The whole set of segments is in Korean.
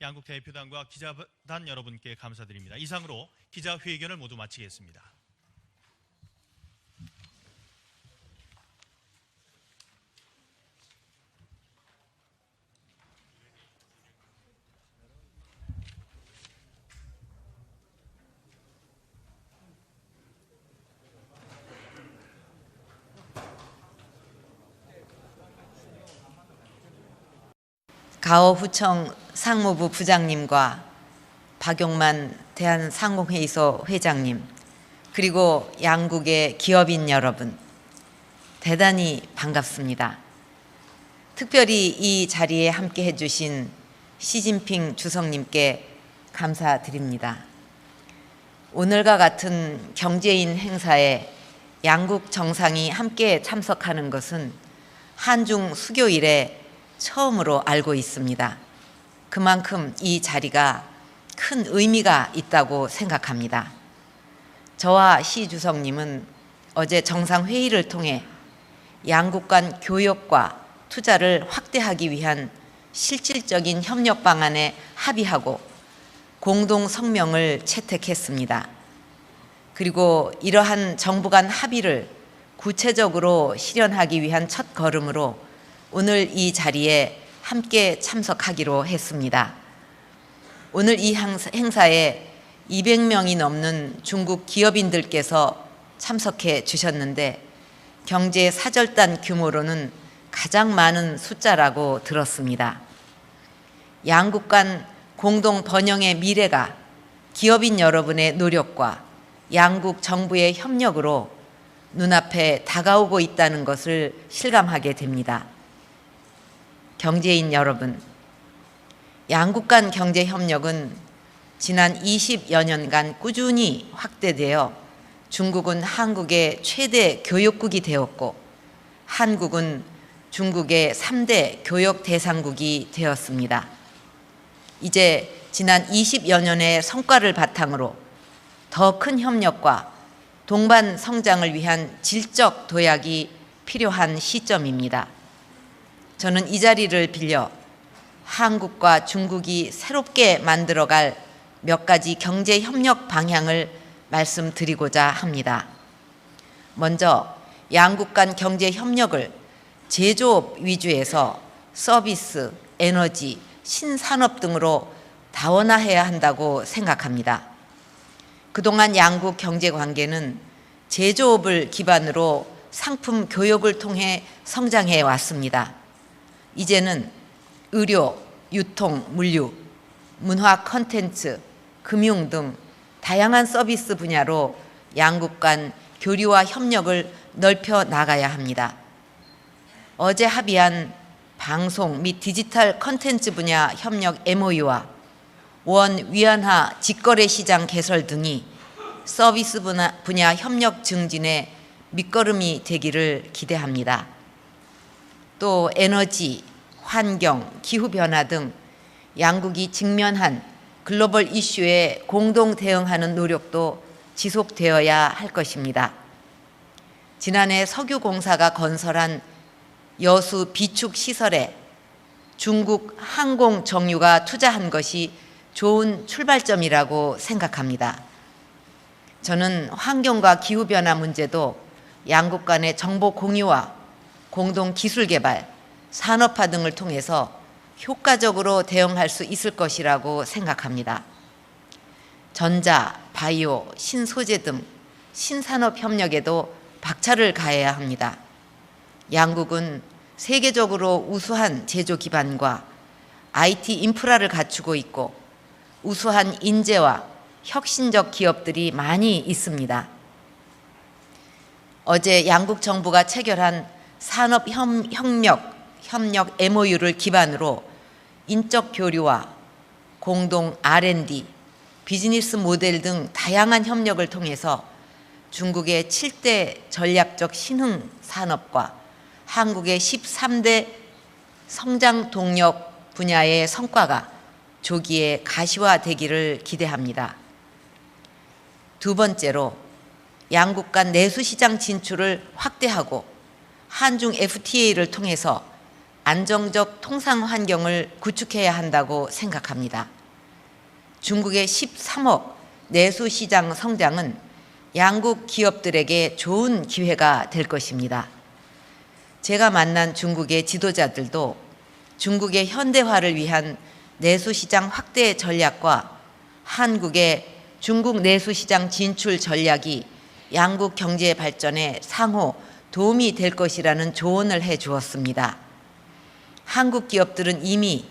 양국 대표단과 기자단 여러분께 감사드립니다. 이상으로 기자회견을 모두 마치겠습니다. 가오후청 상무부 부장님과 박용만 대한상공회의소 회장님, 그리고 양국의 기업인 여러분, 대단히 반갑습니다. 특별히 이 자리에 함께 해주신 시진핑 주석님께 감사드립니다. 오늘과 같은 경제인 행사에 양국 정상이 함께 참석하는 것은 한중 수교 이래 처음으로 알고 있습니다. 그만큼 이 자리가 큰 의미가 있다고 생각합니다. 저와 시 주석님은 어제 정상회의를 통해 양국 간 교역과 투자를 확대하기 위한 실질적인 협력 방안에 합의하고 공동 성명을 채택했습니다. 그리고 이러한 정부 간 합의를 구체적으로 실현하기 위한 첫 걸음으로 오늘 이 자리에 함께 참석하기로 했습니다. 오늘 이 행사에 200명이 넘는 중국 기업인들께서 참석해 주셨는데 경제 사절단 규모로는 가장 많은 숫자라고 들었습니다. 양국 간 공동 번영의 미래가 기업인 여러분의 노력과 양국 정부의 협력으로 눈앞에 다가오고 있다는 것을 실감하게 됩니다. 경제인 여러분, 양국 간 경제 협력은 지난 20여 년간 꾸준히 확대되어 중국은 한국의 최대 교역국이 되었고 한국은 중국의 3대 교역 대상국이 되었습니다. 이제 지난 20여 년의 성과를 바탕으로 더 큰 협력과 동반 성장을 위한 질적 도약이 필요한 시점입니다. 저는 이 자리를 빌려 한국과 중국이 새롭게 만들어갈 몇 가지 경제 협력 방향을 말씀드리고자 합니다. 먼저 양국 간 경제 협력을 제조업 위주에서 서비스, 에너지, 신산업 등으로 다원화해야 한다고 생각합니다. 그동안 양국 경제 관계는 제조업을 기반으로 상품 교역을 통해 성장해 왔습니다. 이제는 의료, 유통, 물류, 문화 콘텐츠, 금융 등 다양한 서비스 분야로 양국 간 교류와 협력을 넓혀 나가야 합니다. 어제 합의한 방송 및 디지털 콘텐츠 분야 협력 MOU와 원 위안화 직거래 시장 개설 등이 서비스 분야 협력 증진의 밑거름이 되기를 기대합니다. 또 에너지, 환경, 기후변화 등 양국이 직면한 글로벌 이슈에 공동 대응하는 노력도 지속되어야 할 것입니다. 지난해 석유공사가 건설한 여수 비축 시설에 중국 항공 정유가 투자한 것이 좋은 출발점이라고 생각합니다. 저는 환경과 기후변화 문제도 양국 간의 정보 공유와 공동 기술 개발, 산업화 등을 통해서 효과적으로 대응할 수 있을 것이라고 생각합니다. 전자, 바이오, 신소재 등 신산업 협력에도 박차를 가해야 합니다. 양국은 세계적으로 우수한 제조 기반과 IT 인프라를 갖추고 있고 우수한 인재와 혁신적 기업들이 많이 있습니다. 어제 양국 정부가 체결한 산업협력 MOU를 기반으로 인적 교류와 공동 R&D, 비즈니스 모델 등 다양한 협력을 통해서 중국의 7대 전략적 신흥 산업과 한국의 13대 성장 동력 분야의 성과가 조기에 가시화되기를 기대합니다. 두 번째로 양국 간 내수시장 진출을 확대하고 한중 FTA를 통해서 안정적 통상 환경을 구축해야 한다고 생각합니다. 중국의 13억 내수 시장 성장은 양국 기업들에게 좋은 기회가 될 것입니다. 제가 만난 중국의 지도자들도 중국의 현대화를 위한 내수시장 확대 전략과 한국의 중국 내수시장 진출 전략이 양국 경제 발전에 상호 도움이 될 것이라는 조언을 해 주었습니다. 한국 기업들은 이미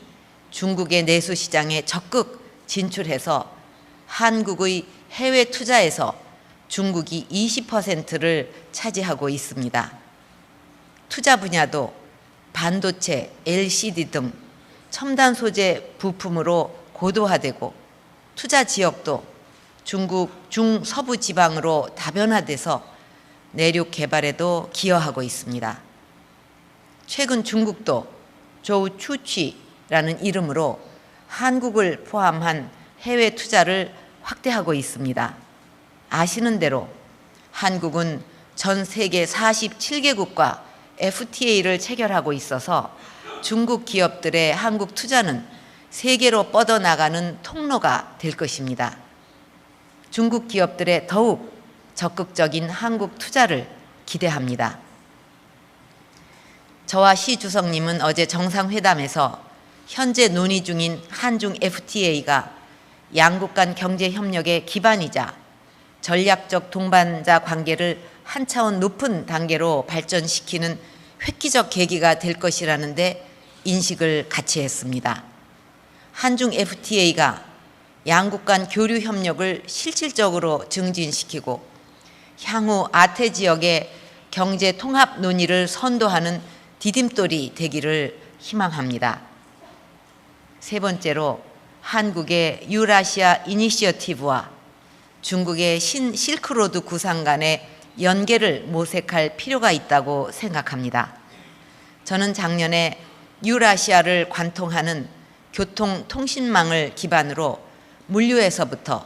중국의 내수시장에 적극 진출해서 한국의 해외 투자에서 중국이 20%를 차지하고 있습니다. 투자 분야도 반도체, LCD 등 첨단 소재 부품으로 고도화되고 투자 지역도 중국 중서부 지방으로 다변화돼서 내륙 개발에도 기여하고 있습니다. 최근 중국도 조우추취라는 이름으로 한국을 포함한 해외 투자를 확대하고 있습니다. 아시는 대로 한국은 전 세계 47개국과 FTA를 체결하고 있어서 중국 기업들의 한국 투자는 세계로 뻗어나가는 통로가 될 것입니다. 중국 기업들의 더욱 적극적인 한국 투자를 기대합니다. 저와 시 주석님은 어제 정상회담에서 현재 논의 중인 한중 FTA가 양국 간 경제 협력의 기반이자 전략적 동반자 관계를 한 차원 높은 단계로 발전시키는 획기적 계기가 될 것이라는데 인식을 같이 했습니다. 한중 FTA가 양국 간 교류 협력을 실질적으로 증진시키고 향후 아태 지역의 경제 통합 논의를 선도하는 디딤돌이 되기를 희망합니다. 세 번째로 한국의 유라시아 이니셔티브와 중국의 신실크로드 구상 간의 연계를 모색할 필요가 있다고 생각합니다. 저는 작년에 유라시아를 관통하는 교통통신망을 기반으로 물류에서부터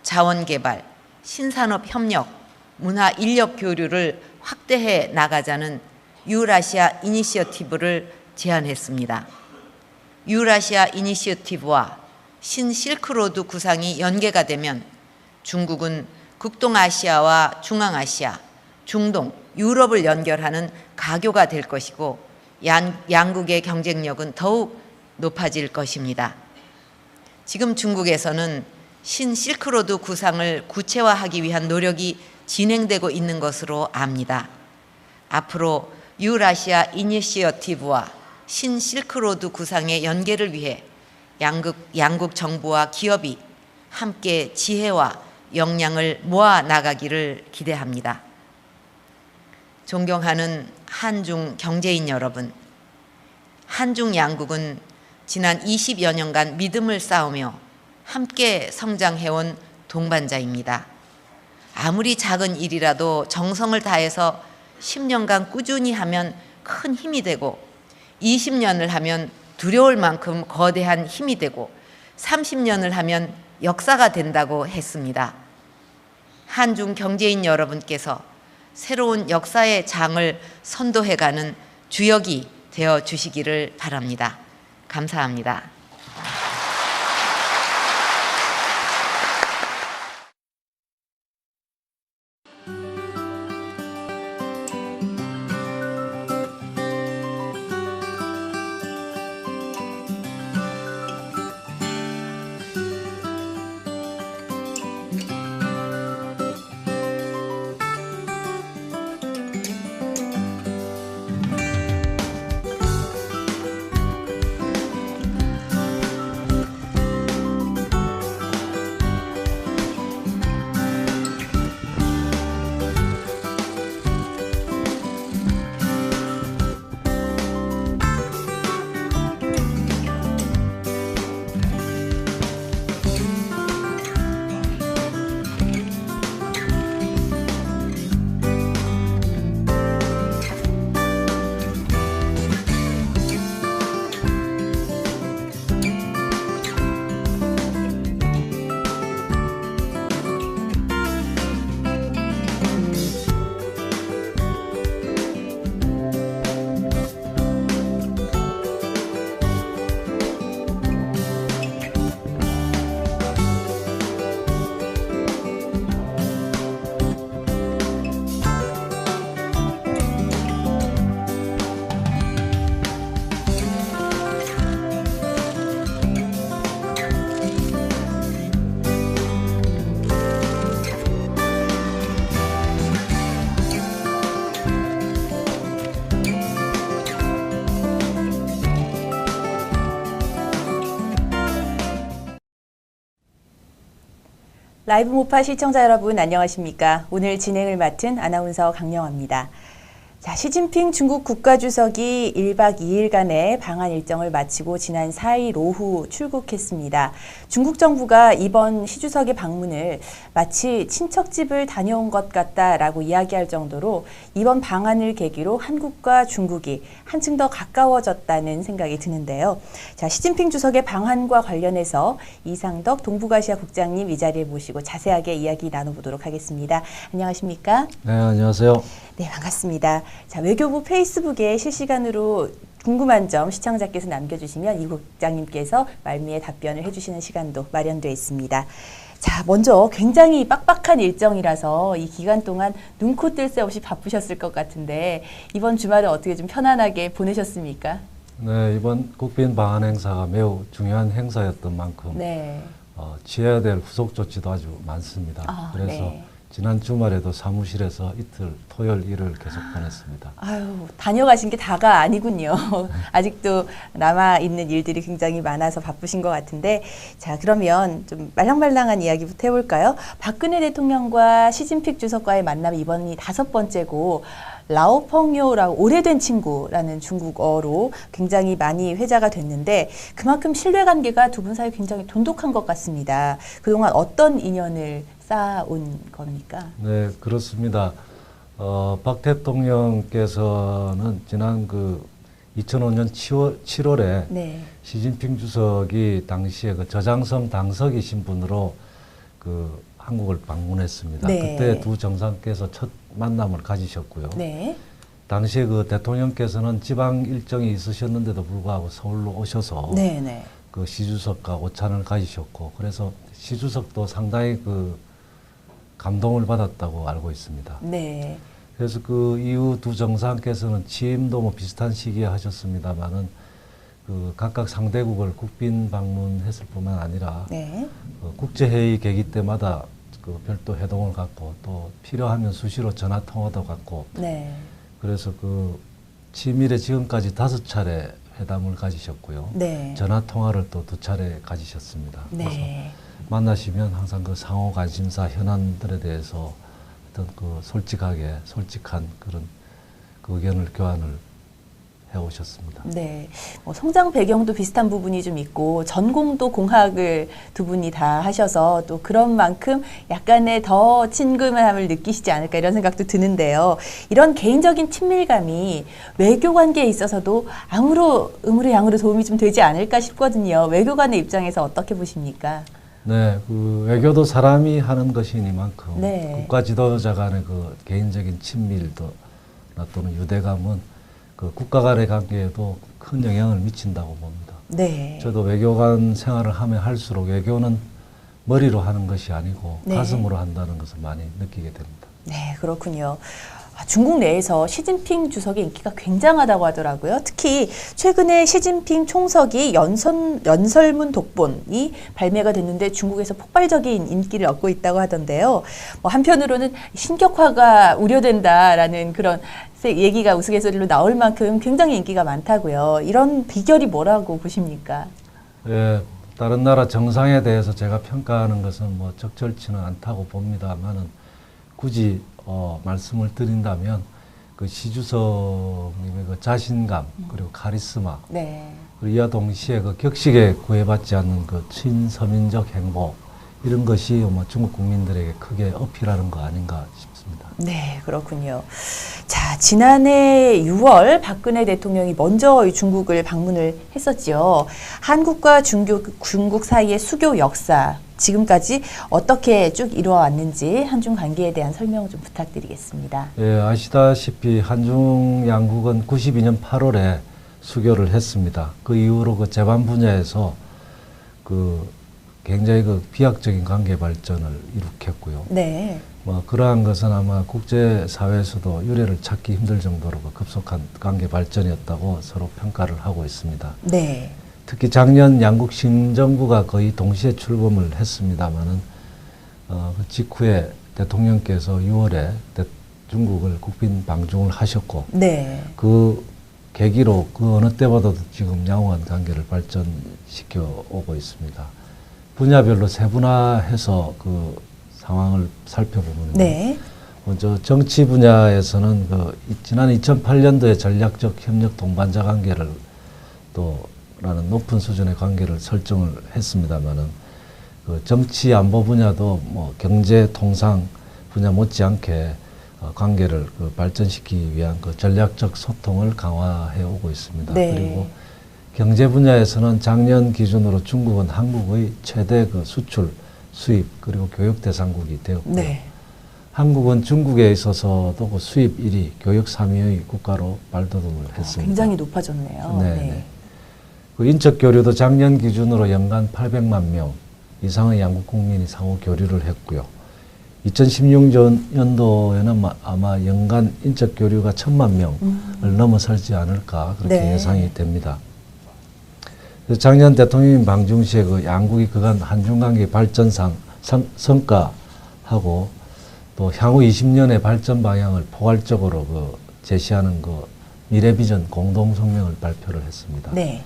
자원개발, 신산업협력, 문화인력 교류를 확대해 나가자는 유라시아 이니셔티브를 제안했습니다. 유라시아 이니셔티브와 신실크로드 구상이 연계가 되면 중국은 북동아시아와 중앙아시아, 중동, 유럽을 연결하는 가교가 될 것이고 양국의 경쟁력은 더욱 높아질 것입니다. 지금 중국에서는 신실크로드 구상을 구체화하기 위한 노력이 진행되고 있는 것으로 압니다. 앞으로 유라시아 이니시어티브와 신실크로드 구상의 연계를 위해 양국 정부와 기업이 함께 지혜와 역량을 모아 나가기를 기대합니다. 존경하는 한중 경제인 여러분, 한중 양국은 지난 20여 년간 믿음을 쌓으며 함께 성장해온 동반자입니다. 아무리 작은 일이라도 정성을 다해서 10년간 꾸준히 하면 큰 힘이 되고 20년을 하면 두려울 만큼 거대한 힘이 되고 30년을 하면 역사가 된다고 했습니다. 한중 경제인 여러분께서 새로운 역사의 장을 선도해가는 주역이 되어 주시기를 바랍니다. 감사합니다. 라이브 모파 시청자 여러분 안녕하십니까? 오늘 진행을 맡은 아나운서 강영아입니다. 자, 시진핑 중국 국가주석이 1박 2일간의 방한 일정을 마치고 지난 4일 오후 출국했습니다. 중국 정부가 이번 시 주석의 방문을 마치 친척집을 다녀온 것 같다라고 이야기할 정도로 이번 방한을 계기로 한국과 중국이 한층 더 가까워졌다는 생각이 드는데요. 자, 시진핑 주석의 방한과 관련해서 이상덕 동북아시아 국장님 이 자리에 모시고 자세하게 이야기 나눠보도록 하겠습니다. 안녕하십니까? 네, 안녕하세요. 네, 반갑습니다. 자, 외교부 페이스북에 실시간으로 궁금한 점 시청자께서 남겨주시면 이 국장님께서 말미에 답변을 해주시는 시간도 마련되어 있습니다. 자, 먼저 굉장히 빡빡한 일정이라서 이 기간 동안 눈코 뜰 새 없이 바쁘셨을 것 같은데 이번 주말을 어떻게 좀 편안하게 보내셨습니까? 네, 이번 국빈 방한 행사가 매우 중요한 행사였던 만큼 네. 취해야 될 후속 조치도 아주 많습니다. 그래서 네. 지난 주말에도 사무실에서 이틀 토요일 일을 계속 보냈습니다. 아유, 다녀가신 게 다가 아니군요. 아직도 남아있는 일들이 굉장히 많아서 바쁘신 것 같은데, 자, 그러면 좀 말랑말랑한 이야기부터 해볼까요? 박근혜 대통령과 시진핑 주석과의 만남이 이번이 5번째고, 라오펑요라고 오래된 친구라는 중국어로 굉장히 많이 회자가 됐는데 그만큼 신뢰관계가 두 분 사이 굉장히 돈독한 것 같습니다. 그동안 어떤 인연을 쌓아온 겁니까? 네, 그렇습니다. 박 대통령께서는 지난 2005년 7월에 네. 시진핑 주석이 당시에 저장성 당석이신 분으로 한국을 방문했습니다. 네. 그때 두 정상께서 첫 만남을 가지셨고요. 네. 당시에 대통령께서는 지방 일정이 있으셨는데도 불구하고 서울로 오셔서 네, 네. 시 주석과 오찬을 가지셨고, 그래서 시 주석도 상당히 감동을 받았다고 알고 있습니다. 네. 그래서 그 이후 두 정상께서는 취임도 뭐 비슷한 시기에 하셨습니다만은 각각 상대국을 국빈 방문했을 뿐만 아니라 네. 국제회의 계기 때마다 별도 회동을 갖고 또 필요하면 수시로 전화 통화도 갖고 네. 그래서 취임 이래 지금까지 5차례 회담을 가지셨고요. 네. 전화 통화를 또 2차례 가지셨습니다. 그래서 네. 만나시면 항상 상호 관심사 현안들에 대해서 어떤 솔직한 그런 의견을 교환을 해오셨습니다. 네. 성장 배경도 비슷한 부분이 좀 있고 전공도 공학을 두 분이 다 하셔서 또 그런 만큼 약간의 더 친근함을 느끼시지 않을까 이런 생각도 드는데요. 이런 개인적인 친밀감이 외교 관계에 있어서도 음으로 양으로 도움이 좀 되지 않을까 싶거든요. 외교관의 입장에서 어떻게 보십니까? 네, 외교도 사람이 하는 것이니만큼 네. 국가 지도자 간의 개인적인 친밀도 또는 유대감은 국가 간의 관계에도 큰 영향을 미친다고 봅니다. 네. 저도 외교관 생활을 하면 할수록 외교는 머리로 하는 것이 아니고 네. 가슴으로 한다는 것을 많이 느끼게 됩니다. 네, 그렇군요. 중국 내에서 시진핑 주석의 인기가 굉장하다고 하더라고요. 특히 최근에 시진핑 총석이 연설문 독본이 발매가 됐는데 중국에서 폭발적인 인기를 얻고 있다고 하던데요. 한편으로는 신격화가 우려된다라는 그런 얘기가 우스갯소리로 나올 만큼 굉장히 인기가 많다고요. 이런 비결이 뭐라고 보십니까? 예, 다른 나라 정상에 대해서 제가 평가하는 것은 적절치는 않다고 봅니다만은 굳이 말씀을 드린다면 시 주석님의 자신감 그리고 카리스마 네. 그리고 이와 동시에 격식에 구애받지 않는 친서민적 행보 이런 것이 중국 국민들에게 크게 어필하는 거 아닌가 싶습니다. 네, 그렇군요. 자, 지난해 6월 박근혜 대통령이 먼저 중국을 방문을 했었죠. 한국과 중국 사이의 수교 역사 지금까지 어떻게 쭉 이루어왔는지 한중 관계에 대한 설명을 좀 부탁드리겠습니다. 예, 아시다시피 한중 양국은 92년 8월에 수교를 했습니다. 그 이후로 재반 분야에서 굉장히 비약적인 관계 발전을 이룩했고요. 네. 그러한 것은 아마 국제사회에서도 유례를 찾기 힘들 정도로 급속한 관계 발전이었다고 서로 평가를 하고 있습니다. 네. 특히 작년 양국 신정부가 거의 동시에 출범을 했습니다마는 직후에 대통령께서 6월에 중국을 국빈 방중을 하셨고 네. 그 계기로 어느 때보다도 지금 양호한 관계를 발전시켜 오고 있습니다. 분야별로 세분화해서 상황을 살펴보면 네. 먼저 정치 분야에서는 지난 2008년도에 전략적 협력 동반자 관계를 라는 높은 수준의 관계를 설정을 했습니다만은 정치 안보 분야도 뭐 경제 통상 분야 못지않게 관계를 발전시키기 위한 전략적 소통을 강화해 오고 있습니다. 네. 그리고 경제 분야에서는 작년 기준으로 중국은 한국의 최대 수출, 수입 그리고 교육 대상국이 되었고요. 네. 한국은 중국에 있어서도 수입 1위, 교육 3위의 국가로 발돋움을 했습니다. 굉장히 높아졌네요. 네. 인적 교류도 작년 기준으로 연간 800만 명 이상의 양국 국민이 상호 교류를 했고요. 2016년도에는 아마 연간 인적 교류가 1000만 명을 넘어설지 않을까 그렇게 네. 예상이 됩니다. 작년 대통령님 방중 시에 양국이 그간 한중관계 발전상 성과하고 또 향후 20년의 발전 방향을 포괄적으로 제시하는 미래비전 공동성명을 발표를 했습니다. 네.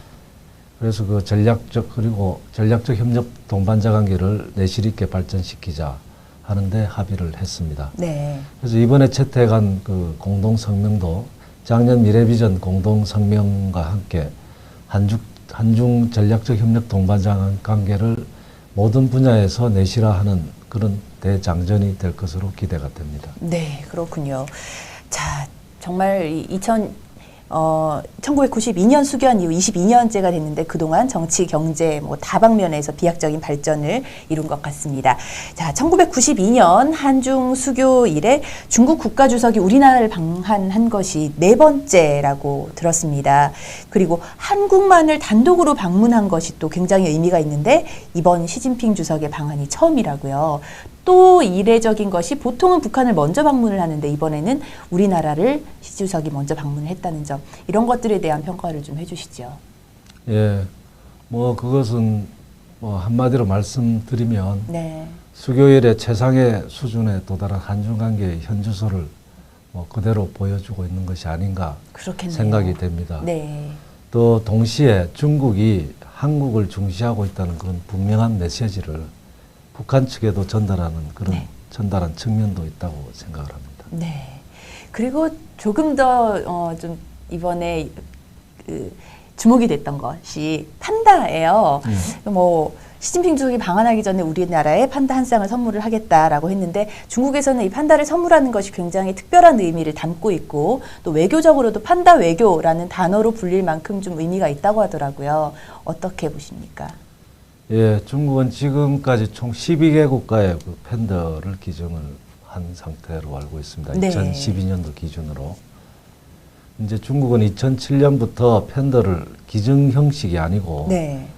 그래서 전략적 협력 동반자 관계를 내실 있게 발전시키자 하는데 합의를 했습니다. 네. 그래서 이번에 채택한 공동성명도 작년 미래비전 공동성명과 함께 한중 전략적 협력 동반자 관계를 모든 분야에서 내실화하는 그런 대장전이 될 것으로 기대가 됩니다. 네, 그렇군요. 자, 정말 1992년 수교한 이후 22년째가 됐는데 그동안 정치, 경제 다방면에서 비약적인 발전을 이룬 것 같습니다. 자, 1992년 한중 수교 이래 중국 국가주석이 우리나라를 방한한 것이 4번째라고 들었습니다. 그리고 한국만을 단독으로 방문한 것이 또 굉장히 의미가 있는데 이번 시진핑 주석의 방한이 처음이라고요. 또 이례적인 것이 보통은 북한을 먼저 방문을 하는데 이번에는 우리나라를 시 주석이 먼저 방문을 했다는 점, 이런 것들에 대한 평가를 좀 해주시죠. 예, 그것은 한마디로 말씀드리면 네. 수교 이래 최상의 수준에 도달한 한중 관계의 현주소를 그대로 보여주고 있는 것이 아닌가 그렇겠네요. 생각이 됩니다. 네. 또 동시에 중국이 한국을 중시하고 있다는 그런 분명한 메시지를 북한 측에도 전달한 측면도 있다고 생각을 합니다. 네. 그리고 조금 더 좀 이번에 주목이 됐던 것이 판다예요. 시진핑 주석이 방한하기 전에 우리나라에 판다 한 쌍을 선물을 하겠다라고 했는데 중국에서는 이 판다를 선물하는 것이 굉장히 특별한 의미를 담고 있고 또 외교적으로도 판다 외교라는 단어로 불릴 만큼 좀 의미가 있다고 하더라고요. 어떻게 보십니까? 예, 중국은 지금까지 총 12개 국가의 팬더를 기증을 한 상태로 알고 있습니다. 네. 2012년도 기준으로. 이제 중국은 2007년부터 팬더를 기증 형식이 아니고 네.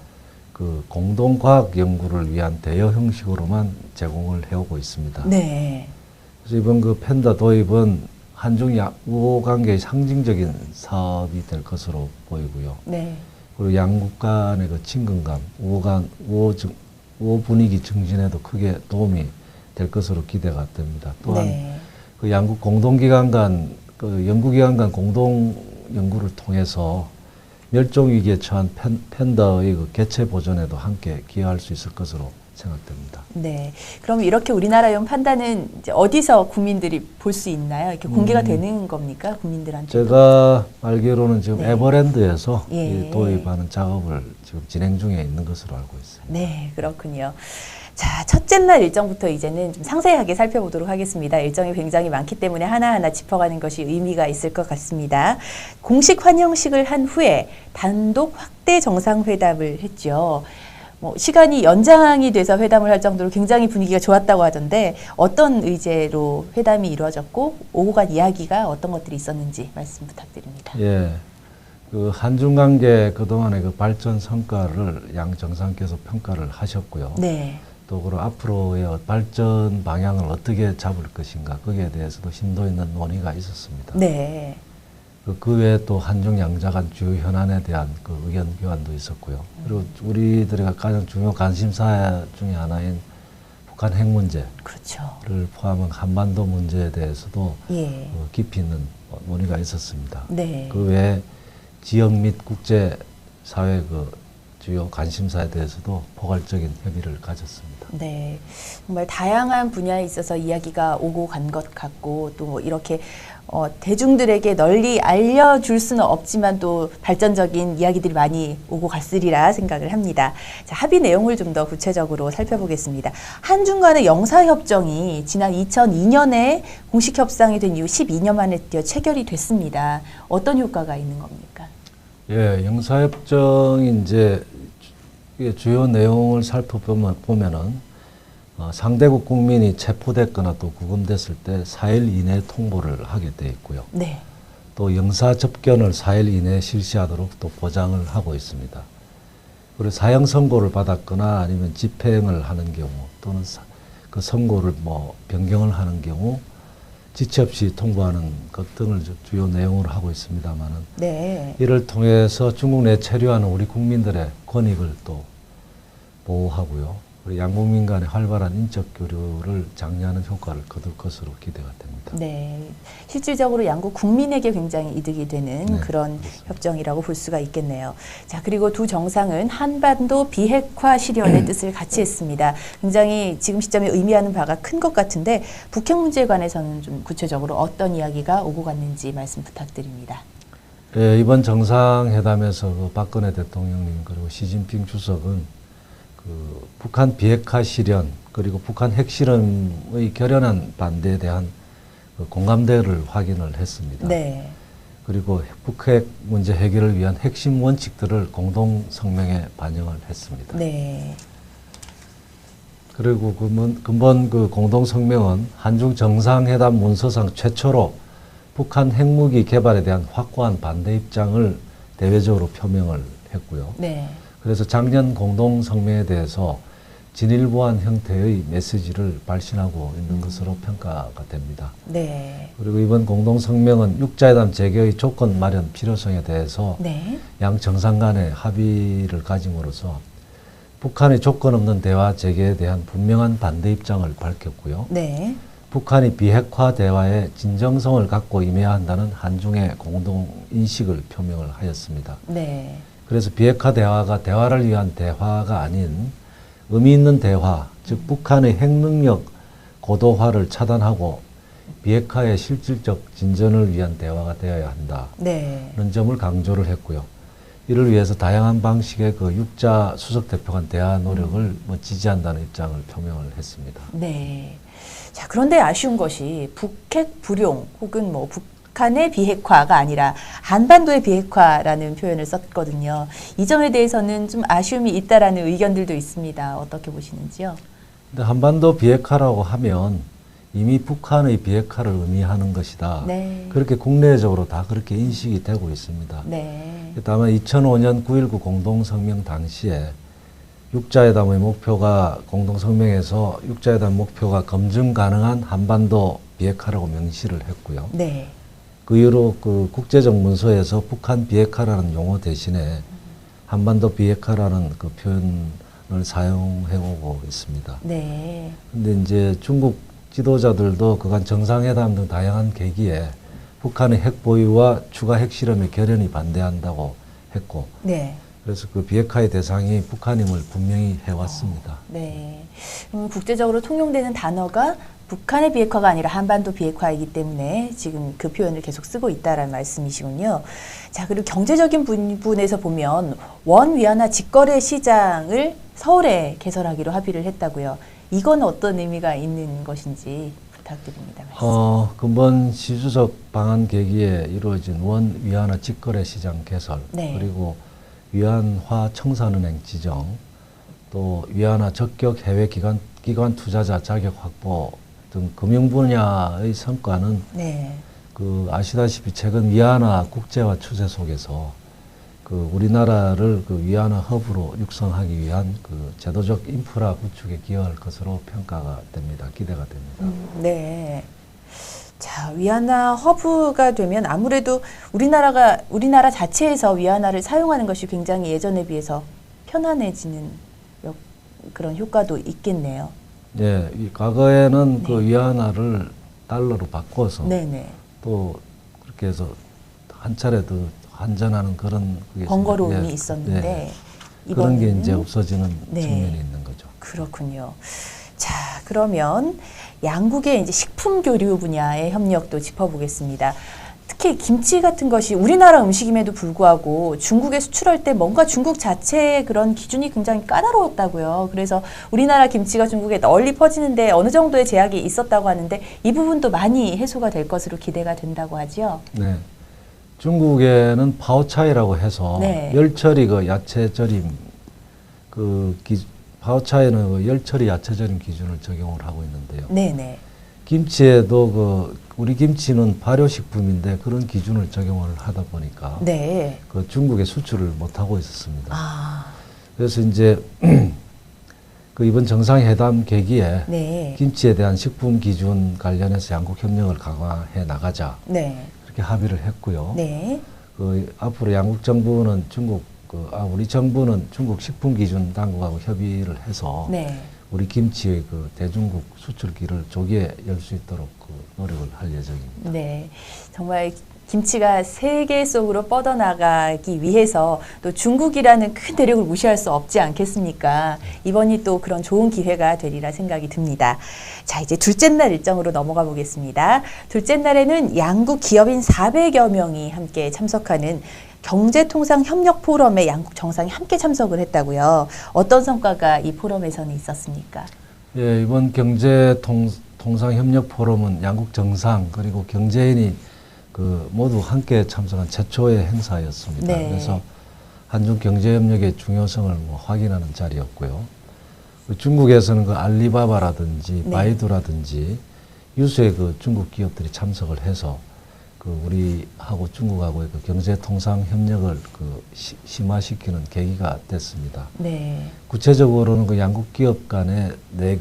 공동과학 연구를 위한 대여 형식으로만 제공을 해오고 있습니다. 네. 그래서 이번 팬더 도입은 한중 우호 관계의 상징적인 사업이 될 것으로 보이고요. 네. 그리고 양국 간의 친근감, 우호 분위기 증진에도 크게 도움이 될 것으로 기대가 됩니다. 또한 네. 양국 공동기관 간, 연구기관 간 공동 연구를 통해서 멸종 위기에 처한 팬더의 개체 보존에도 함께 기여할 수 있을 것으로 생각됩니다. 네. 그럼 이렇게 우리나라용 판다는 이제 어디서 국민들이 볼 수 있나요? 이렇게 공개가 되는 겁니까? 국민들한테? 제가 알기로는 지금 네. 에버랜드에서 예. 도입하는 작업을 지금 진행 중에 있는 것으로 알고 있습니다. 네, 그렇군요. 자, 첫째 날 일정부터 이제는 좀 상세하게 살펴보도록 하겠습니다. 일정이 굉장히 많기 때문에 하나하나 짚어가는 것이 의미가 있을 것 같습니다. 공식 환영식을 한 후에 단독 확대 정상회담을 했죠. 시간이 연장이 돼서 회담을 할 정도로 굉장히 분위기가 좋았다고 하던데 어떤 의제로 회담이 이루어졌고 오고 간 이야기가 어떤 것들이 있었는지 말씀 부탁드립니다. 예. 한중 관계 그동안의 발전 성과를 양 정상께서 평가를 하셨고요. 네. 또 그리고 앞으로의 발전 방향을 어떻게 잡을 것인가 거기에 대해서도 심도 있는 논의가 있었습니다. 네. 그 외에 또 한중 양자 간 주요 현안에 대한 의견 교환도 있었고요. 그리고 우리들의 가장 중요 관심사 중에 하나인 북한 핵 문제를 그렇죠. 포함한 한반도 문제에 대해서도 예. 깊이 있는 논의가 있었습니다. 네. 그 외에 지역 및 국제 사회 주요 관심사에 대해서도 포괄적인 협의를 가졌습니다. 네, 정말 다양한 분야에 있어서 이야기가 오고 간 것 같고 또 이렇게 대중들에게 널리 알려줄 수는 없지만 또 발전적인 이야기들이 많이 오고 갔으리라 생각을 합니다. 자, 합의 내용을 좀 더 구체적으로 살펴보겠습니다. 한중 간의 영사협정이 지난 2002년에 공식 협상이 된 이후 12년 만에 드디어 체결이 됐습니다. 어떤 효과가 있는 겁니까? 예, 영사협정이 이제 주요 내용을 살펴보면은 상대국 국민이 체포됐거나 또 구금됐을 때 4일 이내 통보를 하게 돼 있고요. 네. 또 영사 접견을 4일 이내에 실시하도록 또 보장을 하고 있습니다. 그리고 사형 선고를 받았거나 아니면 집행을 하는 경우 또는 그 선고를 뭐 변경을 하는 경우 지체 없이 통보하는 것 등을 주요 내용으로 하고 있습니다만은 네. 이를 통해서 중국 내에 체류하는 우리 국민들의 권익을 또 보호하고요. 그리고 양국민 간의 활발한 인적 교류를 장려하는 효과를 거둘 것으로 기대가 됩니다. 네, 실질적으로 양국 국민에게 굉장히 이득이 되는 네, 그런 그렇습니다. 협정이라고 볼 수가 있겠네요. 자, 그리고 두 정상은 한반도 비핵화 실현의 뜻을 같이 했습니다. 굉장히 지금 시점에 의미하는 바가 큰 것 같은데 북핵 문제에 관해서는 좀 구체적으로 어떤 이야기가 오고 갔는지 말씀 부탁드립니다. 예, 이번 정상회담에서 그 박근혜 대통령님 그리고 시진핑 주석은 그 북한 비핵화 실현 그리고 북한 핵실험의 결연한 반대에 대한 그 공감대를 확인을 했습니다. 네. 그리고 북핵 문제 해결을 위한 핵심 원칙들을 공동 성명에 반영을 했습니다. 네. 그리고 근본 그 공동 성명은 한중 정상회담 문서상 최초로 북한 핵무기 개발에 대한 확고한 반대 입장을 대외적으로 표명을 했고요. 네. 그래서 작년 공동 성명에 대해서 진일보한 형태의 메시지를 발신하고 있는 것으로 평가가 됩니다. 네. 그리고 이번 공동 성명은 육자회담 재개의 조건 마련 필요성에 대해서 네. 양 정상 간의 합의를 가짐으로써 북한의 조건 없는 대화 재개에 대한 분명한 반대 입장을 밝혔고요. 네. 북한이 비핵화 대화에 진정성을 갖고 임해야 한다는 한중의 공동 인식을 표명을 하였습니다. 네. 그래서 비핵화 대화가 대화를 위한 대화가 아닌 의미 있는 대화, 즉 북한의 핵능력 고도화를 차단하고 비핵화의 실질적 진전을 위한 대화가 되어야 한다는 네. 점을 강조를 했고요. 이를 위해서 다양한 방식의 그 육자 수석 대표 간 대화 노력을 지지한다는 입장을 표명을 했습니다. 네. 자, 그런데 아쉬운 것이 북핵 불용 혹은 뭐 북한의 비핵화가 아니라 한반도의 비핵화라는 표현을 썼거든요. 이 점에 대해서는 좀 아쉬움이 있다라는 의견들도 있습니다. 어떻게 보시는지요? 근데 한반도 비핵화라고 하면 이미 북한의 비핵화를 의미하는 것이다. 네. 그렇게 국내적으로 다 그렇게 인식이 되고 있습니다. 네. 다만 2005년 9.19 공동성명 당시에 육자회담의 목표가 공동성명에서 육자회담 목표가 검증 가능한 한반도 비핵화라고 명시를 했고요. 네. 그 이후로 그 국제적 문서에서 북한 비핵화라는 용어 대신에 한반도 비핵화라는 그 표현을 사용해 오고 있습니다. 네. 근데 이제 중국 지도자들도 그간 정상회담 등 다양한 계기에 북한의 핵 보유와 추가 핵실험에 결연히 반대한다고 했고, 네. 그래서 그 비핵화의 대상이 북한임을 분명히 해왔습니다. 네. 국제적으로 통용되는 단어가 북한의 비핵화가 아니라 한반도 비핵화이기 때문에 지금 그 표현을 계속 쓰고 있다라는 말씀이시군요. 자, 그리고 경제적인 부분에서 보면 원 위안화 직거래 시장을 서울에 개설하기로 합의를 했다고요. 이건 어떤 의미가 있는 것인지 부탁드립니다. 근본 시주적 방한 계기에 이루어진 원 위안화 직거래 시장 개설, 네. 그리고 위안화 청산은행 지정, 또 위안화 적격 해외 기관 투자자 자격 확보 등 금융 분야의 성과는 네. 그 아시다시피 최근 위안화 국제화 추세 속에서 그 우리나라를 그 위안화 허브로 육성하기 위한 그 제도적 인프라 구축에 기여할 것으로 평가가 됩니다. 기대가 됩니다. 네. 자, 위안화 허브가 되면 아무래도 우리나라 자체에서 위안화를 사용하는 것이 굉장히 예전에 비해서 편안해지는 그런 효과도 있겠네요. 네, 이 과거에는 네. 그 위안화를 달러로 바꿔서 네네. 또 그렇게 해서 한 차례 더 환전하는 그런 그게 번거로움이 예, 있었는데. 예. 그런 게 이번에는? 이제 없어지는 네. 측면이 있는 거죠. 그렇군요. 자, 그러면 양국의 이제 식품 교류 분야의 협력도 짚어보겠습니다. 특히 김치 같은 것이 우리나라 음식임에도 불구하고 중국에 수출할 때 뭔가 중국 자체의 그런 기준이 굉장히 까다로웠다고요. 그래서 우리나라 김치가 중국에 널리 퍼지는데 어느 정도의 제약이 있었다고 하는데 이 부분도 많이 해소가 될 것으로 기대가 된다고 하죠. 네. 중국에는 파오차이라고 해서 네. 열처리 그 야채 절임 파오차이는 그 열처리 야채 절임 기준을 적용을 하고 있는데요. 네네. 김치에도 우리 김치는 발효식품인데 그런 기준을 적용을 하다 보니까 네. 그 중국에 수출을 못 하고 있었습니다. 아, 그래서 이제 그 이번 정상회담 계기에 네. 김치에 대한 식품 기준 관련해서 양국 협력을 강화해 나가자 네. 그렇게 합의를 했고요. 네. 앞으로 양국 정부는 우리 정부는 중국 식품 기준 당국하고 협의를 해서 네. 우리 김치의 대중국 수출기를 조기에 열 수 있도록 노력을 할 예정입니다. 네, 정말 김치가 세계 속으로 뻗어나가기 위해서 또 중국이라는 큰 대륙을 무시할 수 없지 않겠습니까? 이번이 또 그런 좋은 기회가 되리라 생각이 듭니다. 자, 이제 둘째 날 일정으로 넘어가 보겠습니다. 둘째 날에는 양국 기업인 400여 명이 함께 참석하는 경제통상협력 포럼에 양국 정상이 함께 참석을 했다고요. 어떤 성과가 이 포럼에서는 있었습니까? 예, 이번 경제통상협력 포럼은 양국 정상 그리고 경제인이 모두 함께 참석한 최초의 행사였습니다. 네. 그래서 한중 경제협력의 중요성을 확인하는 자리였고요. 중국에서는 알리바바라든지 네. 바이두라든지 유수의 중국 기업들이 참석을 해서 우리하고 중국하고의 경제통상협력을 심화시키는 계기가 됐습니다. 네. 구체적으로는 양국 기업 간에 네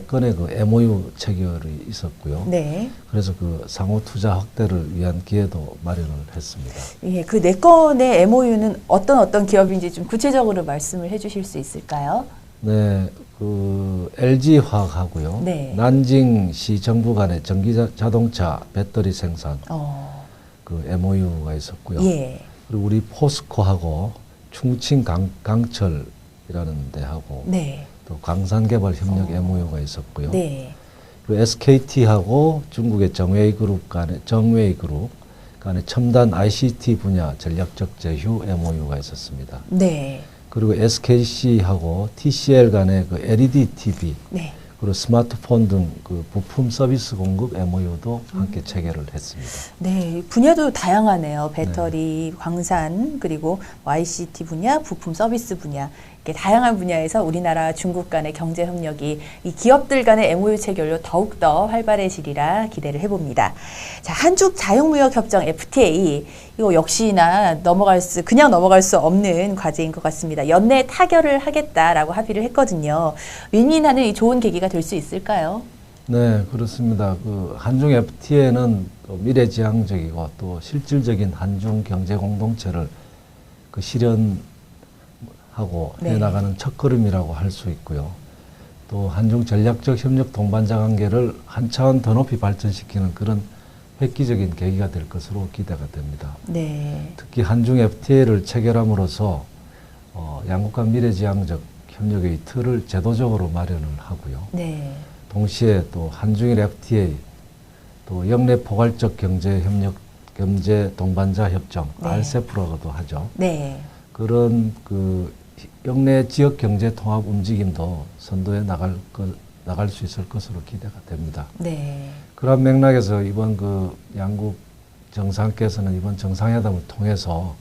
건의 MOU 체결이 있었고요. 네. 그래서 상호 투자 확대를 위한 기회도 마련을 했습니다. 예, 그 네 건의 MOU는 어떤 기업인지 좀 구체적으로 말씀을 해주실 수 있을까요? 네, LG화학하고요. 네. 난징시 정부 간의 전기 자동차 배터리 생산 MOU가 있었고요. 예. 그리고 우리 포스코하고 충칭 강철이라는 데하고 네. 또 광산개발 협력 MOU가 있었고요. 네. 그리고 SKT하고 중국의 정웨이그룹 간의 첨단 ICT 분야 전략적 제휴 MOU가 있었습니다. 네. 그리고 SKC하고 TCL 간의 LED TV 네. 그리고 스마트폰 등 부품 서비스 공급 MOU도 함께 체결을 했습니다. 네, 분야도 다양하네요. 배터리, 광산, 그리고 ICT 분야, 부품 서비스 분야. 이렇게 다양한 분야에서 우리나라 중국 간의 경제 협력이 이 기업들 간의 MOU 체결로 더욱더 활발해지리라 기대를 해봅니다. 자, 한중 자유무역협정 FTA 이거 역시나 그냥 넘어갈 수 없는 과제인 것 같습니다. 연내 타결을 하겠다라고 합의를 했거든요. 윈윈하는 이 좋은 계기가 될 수 있을까요? 네, 그렇습니다. 한중 FTA는 미래지향적이고 또 실질적인 한중 경제 공동체를 실현하고 네. 해나가는 첫걸음이라고 할 수 있고요. 또 한중 전략적 협력 동반자 관계를 한 차원 더 높이 발전시키는 그런 획기적인 계기가 될 것으로 기대가 됩니다. 네. 특히 한중 FTA를 체결함으로써 양국 간 미래지향적 협력의 틀을 제도적으로 마련을 하고요. 네. 동시에 또 한중일 FTA, 또 영내 포괄적 경제 동반자 협정, 네. RCEP라고도 하죠. 네. 그런 영내 지역 경제 통합 움직임도 선도해 나갈 수 있을 것으로 기대가 됩니다. 네. 그런 맥락에서 이번 양국 정상께서는 이번 정상회담을 통해서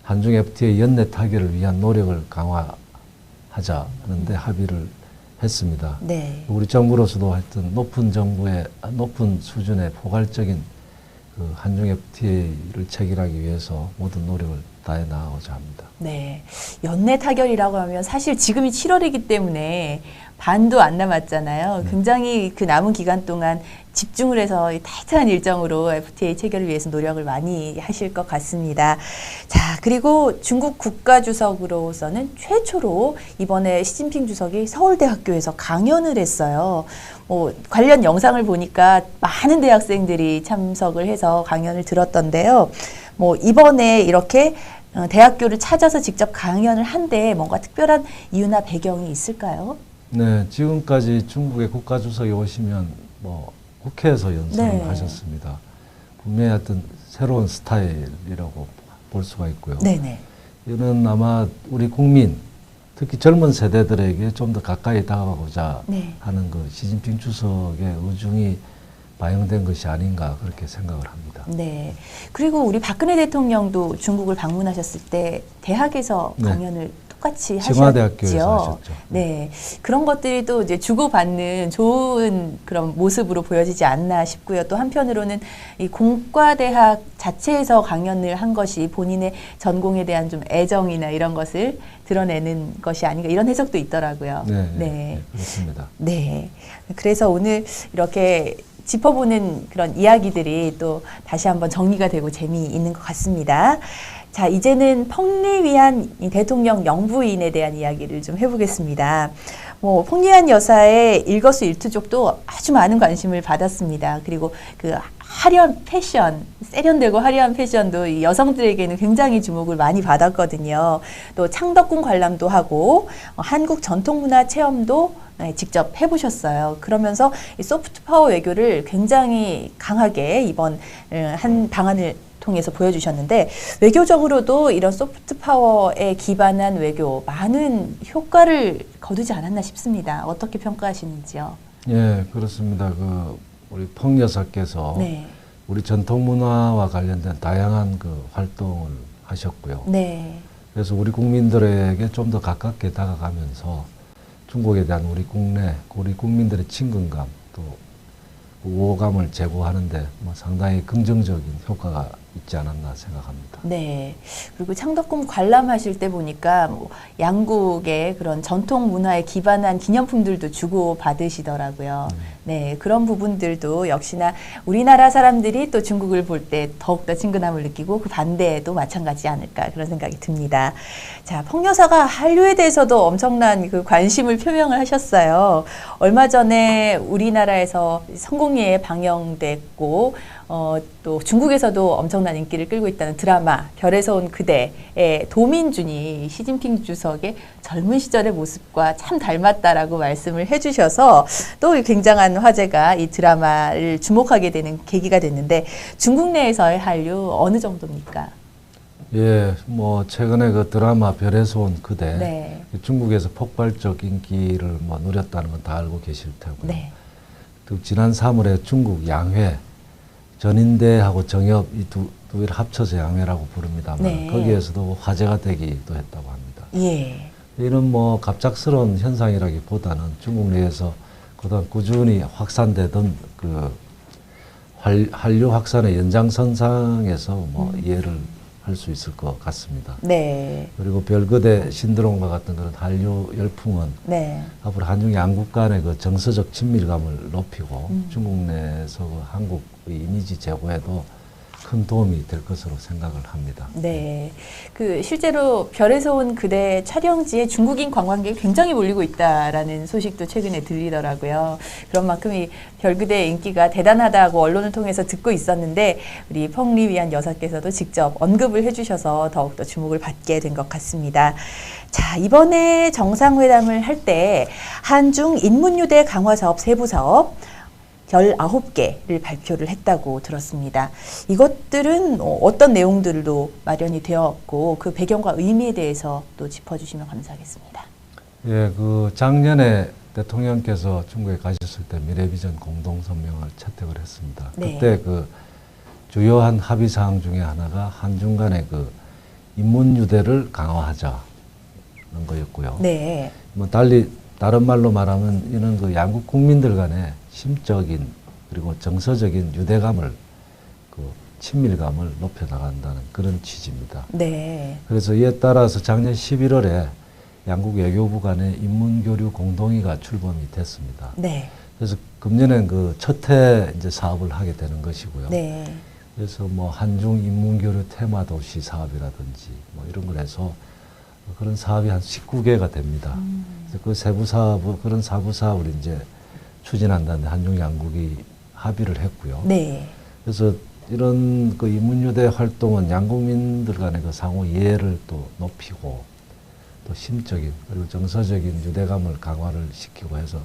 한중 FTA 연내 타결을 위한 노력을 강화하자는데 합의를 했습니다. 네. 우리 정부로서도 하여튼 높은 수준의 포괄적인 한중 FTA를 체결하기 위해서 모든 노력을 다해 나가고자 합니다. 네. 연내 타결이라고 하면 사실 지금이 7월이기 때문에 반도 안 남았잖아요. 굉장히 그 남은 기간 동안 집중을 해서 타이트한 일정으로 FTA 체결을 위해서 노력을 많이 하실 것 같습니다. 자, 그리고 중국 국가주석으로서는 최초로 이번에 시진핑 주석이 서울대학교에서 강연을 했어요. 관련 영상을 보니까 많은 대학생들이 참석을 해서 강연을 들었던데요. 이번에 이렇게 대학교를 찾아서 직접 강연을 한데 뭔가 특별한 이유나 배경이 있을까요? 네, 지금까지 중국의 국가주석이 오시면 뭐 국회에서 연설을 네. 하셨습니다. 분명히 어떤 새로운 스타일이라고 볼 수가 있고요. 네네. 이는 아마 우리 국민, 특히 젊은 세대들에게 좀 더 가까이 다가가고자 네. 하는 그 시진핑 주석의 의중이 반영된 것이 아닌가 그렇게 생각을 합니다. 네. 그리고 우리 박근혜 대통령도 중국을 방문하셨을 때 대학에서 네. 강연을 똑같이 칭화대학교에서 하셨죠. 하셨죠. 네. 그런 것들이 또 이제 주고받는 좋은 그런 모습으로 보여지지 않나 싶고요. 또 한편으로는 이 공과대학 자체에서 강연을 한 것이 본인의 전공에 대한 좀 애정이나 이런 것을 드러내는 것이 아닌가 이런 해석도 있더라고요. 네, 네. 그렇습니다. 네. 그래서 오늘 이렇게 짚어보는 그런 이야기들이 또 다시 한번 정리가 되고 재미있는 것 같습니다. 자, 이제는 펑리위안 대통령 영부인에 대한 이야기를 좀 해보겠습니다. 뭐 펑리위안 여사의 일거수일투족도 아주 많은 관심을 받았습니다. 그리고 그 화려한 패션, 세련되고 화려한 패션도 이 여성들에게는 굉장히 주목을 많이 받았거든요. 또 창덕궁 관람도 하고 한국 전통문화 체험도 직접 해보셨어요. 그러면서 이 소프트 파워 외교를 굉장히 강하게 이번 한 방안을 통해서 보여주셨는데 외교적으로도 이런 소프트 파워에 기반한 외교 많은 효과를 거두지 않았나 싶습니다. 어떻게 평가하시는지요? 예, 그렇습니다. 그 우리 펑 여사께서 네. 우리 전통 문화와 관련된 다양한 그 활동을 하셨고요. 네. 그래서 우리 국민들에게 좀 더 가깝게 다가가면서 중국에 대한 우리 국내, 우리 국민들의 친근감 또 우호감을 제고하는데 뭐 상당히 긍정적인 효과가 있지 않았나 생각합니다. 네. 그리고 창덕궁 관람하실 때 보니까 뭐 양국의 그런 전통 문화에 기반한 기념품들도 주고 받으시더라고요. 네. 그런 부분들도 역시나 우리나라 사람들이 또 중국을 볼 때 더욱더 친근함을 느끼고 그 반대도 마찬가지지 않을까 그런 생각이 듭니다. 자, 펑 여사가 한류에 대해서도 엄청난 그 관심을 표명을 하셨어요. 얼마 전에 우리나라에서 성공리에 방영됐고 또 중국에서도 엄청난 인기를 끌고 있다는 드라마 별에서 온 그대의 도민준이 시진핑 주석의 젊은 시절의 모습과 참 닮았다라고 말씀을 해주셔서 또 굉장한 화제가 이 드라마를 주목하게 되는 계기가 됐는데 중국 내에서의 한류 어느 정도입니까? 예, 뭐 최근에 그 드라마 별에서 온 그대 네. 중국에서 폭발적 인기를 뭐 누렸다는 건 다 알고 계실 테고요. 네. 또 지난 3월에 중국 양회 전인대하고 정엽 이 두를 합쳐서 양회라고 부릅니다만 네. 거기에서도 화제가 되기도 했다고 합니다. 예. 이런 뭐 갑작스러운 현상이라기보다는 중국 내에서 그동안 꾸준히 확산되던 그 한류 확산의 연장선상에서 뭐 이해를 할 수 있을 것 같습니다. 네. 그리고 별그대 신드롬과 같은 그런 한류 열풍은 네. 앞으로 한중 양국 간의 그 정서적 친밀감을 높이고 중국 내에서 그 한국의 이미지 제고에도 큰 도움이 될 것으로 생각을 합니다. 네. 그 실제로 별에서 온 그대 촬영지에 중국인 관광객이 굉장히 몰리고 있다라는 소식도 최근에 들리더라고요. 그런 만큼 이 별그대의 인기가 대단하다고 언론을 통해서 듣고 있었는데 우리 펑리위안 여사께서도 직접 언급을 해주셔서 더욱더 주목을 받게 된 것 같습니다. 자, 이번에 정상회담을 할 때 한중 인문유대 강화 사업 세부 사업 19개를 발표를 했다고 들었습니다. 이것들은 어떤 내용들로 마련이 되었고 그 배경과 의미에 대해서 또 짚어주시면 감사하겠습니다. 예, 그 작년에 대통령께서 중국에 가셨을 때 미래비전 공동성명을 채택을 했습니다. 네. 그때 그 주요한 합의 사항 중에 하나가 한중 간의 그 인문유대를 강화하자는 거였고요. 네. 뭐 달리 다른 말로 말하면 이는 그 양국 국민들 간의 심적인 그리고 정서적인 유대감을 그 친밀감을 높여 나간다는 그런 취지입니다. 네. 그래서 이에 따라서 작년 11월에 양국 외교부 간의 인문교류 공동회가 출범이 됐습니다. 네. 그래서 금년엔 그 첫해 이제 사업을 하게 되는 것이고요. 네. 그래서 뭐 한중 인문교류 테마 도시 사업이라든지 뭐 이런 걸 해서 그런 사업이 한 19개가 됩니다. 그래서 그 세부 사업, 그런 사부 사업을 이제 추진한다는데 한중 양국이 합의를 했고요. 네. 그래서 이런 그 이문유대 활동은 양국민들 간의 그 상호 이해를 또 높이고 또 심적인 그리고 정서적인 유대감을 강화를 시키고 해서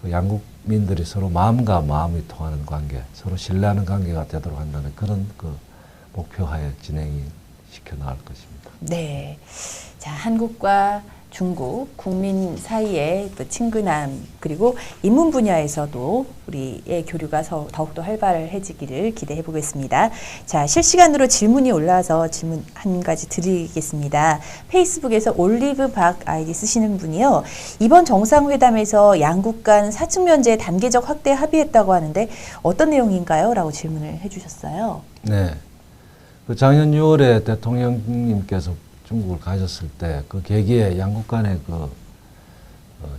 그 양국민들이 서로 마음과 마음이 통하는 관계, 서로 신뢰하는 관계가 되도록 한다는 그런 그 목표하에 진행이 시켜 나갈 것입니다. 네. 자, 한국과 중국 국민 사이의 또 친근함 그리고 인문 분야에서도 우리의 교류가 더욱더 활발해지기를 기대해 보겠습니다. 자, 실시간으로 질문이 올라와서 질문 한 가지 드리겠습니다. 페이스북에서 올리브 박 아이디 쓰시는 분이요. 이번 정상회담에서 양국 간 사측 면제 단계적 확대 합의했다고 하는데 어떤 내용인가요? 라고 질문을 해주셨어요. 네. 그 작년 6월에 대통령님께서 중국을 가셨을 때 그 계기에 양국 간의 그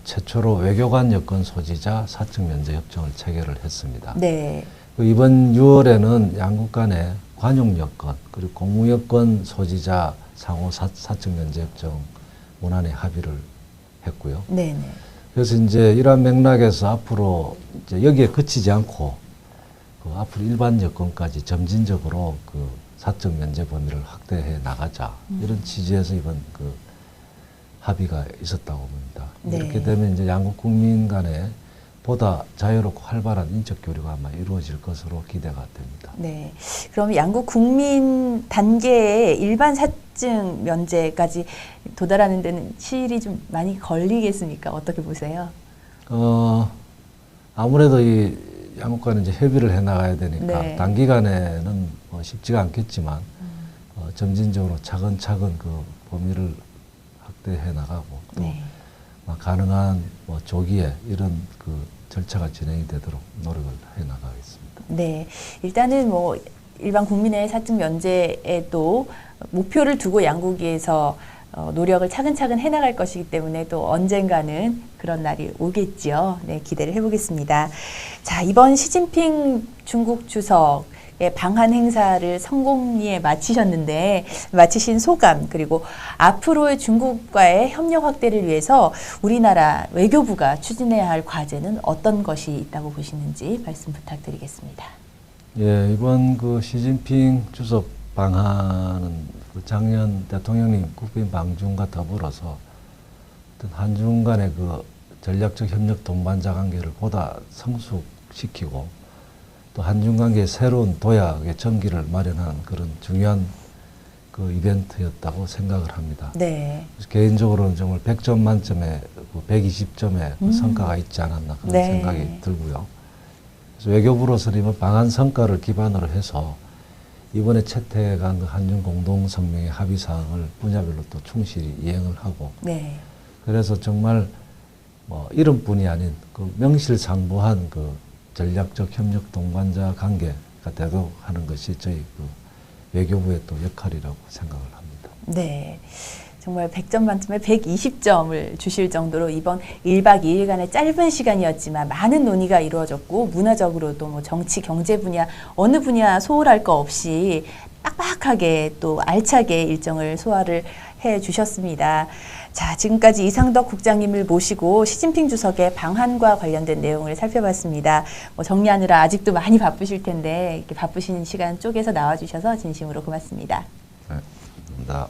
최초로 외교관 여권 소지자 사측 면제 협정을 체결을 했습니다. 네. 그 이번 6월에는 양국 간의 관용 여권 그리고 공무 여권 소지자 상호 사측 면제 협정 문안에 합의를 했고요. 네네. 그래서 이제 이러한 맥락에서 앞으로 이제 여기에 그치지 않고 그 앞으로 일반 여권까지 점진적으로 그 사적 면제 범위를 확대해 나가자 이런 취지에서 이번 그 합의가 있었다고 봅니다. 네. 이렇게 되면 이제 양국 국민 간에 보다 자유롭고 활발한 인적 교류가 아마 이루어질 것으로 기대가 됩니다. 네. 그럼 양국 국민 단계의 일반 사증 면제까지 도달하는 데는 시일이 좀 많이 걸리겠습니까? 어떻게 보세요? 아무래도 이 양국 간에 이제 협의를 해 나가야 되니까 네. 단기간에는 뭐 쉽지가 않겠지만 점진적으로 차근차근 그 범위를 확대해 나가고 또 네. 가능한 뭐 조기에 이런 그 절차가 진행이 되도록 노력을 해 나가겠습니다. 네. 일단은 뭐 일반 국민의 사증 면제에도 목표를 두고 양국에서 노력을 차근차근 해나갈 것이기 때문에 또 언젠가는 그런 날이 오겠지요. 네, 기대를 해보겠습니다. 자, 이번 시진핑 중국 주석의 방한 행사를 성공리에 마치신 소감 그리고 앞으로의 중국과의 협력 확대를 위해서 우리나라 외교부가 추진해야 할 과제는 어떤 것이 있다고 보시는지 말씀 부탁드리겠습니다. 예, 이번 그 시진핑 주석 방한은 그 작년 대통령님 국빈 방중과 더불어서 어떤 한중 간의 그 전략적 협력 동반자 관계를 보다 성숙시키고 또 한중 관계의 새로운 도약의 전기를 마련하는 그런 중요한 그 이벤트였다고 생각을 합니다. 네. 그래서 개인적으로는 정말 100점 만점에 120점의 그 성과가 있지 않았나 그런 네. 생각이 들고요. 그래서 외교부로서는 이번 방한 성과를 기반으로 해서 이번에 채택한 그 한중 공동 성명의 합의 사항을 분야별로 또 충실히 이행을 하고 네. 그래서 정말 뭐 이름뿐이 아닌 그 명실상부한 그 전략적 협력 동반자 관계가 되도록 하는 것이 저희 그 외교부의 또 역할이라고 생각을 합니다. 네. 정말 100점 만점에 120점을 주실 정도로 이번 1박 2일간의 짧은 시간이었지만 많은 논의가 이루어졌고 문화적으로도 뭐 정치, 경제 분야 어느 분야 소홀할 거 없이 빡빡하게 또 알차게 일정을 소화를 해 주셨습니다. 자, 지금까지 이상덕 국장님을 모시고 시진핑 주석의 방한과 관련된 내용을 살펴봤습니다. 뭐 정리하느라 아직도 많이 바쁘실 텐데 이렇게 바쁘신 시간 쪼개서 나와주셔서 진심으로 고맙습니다. 네, 감사합니다.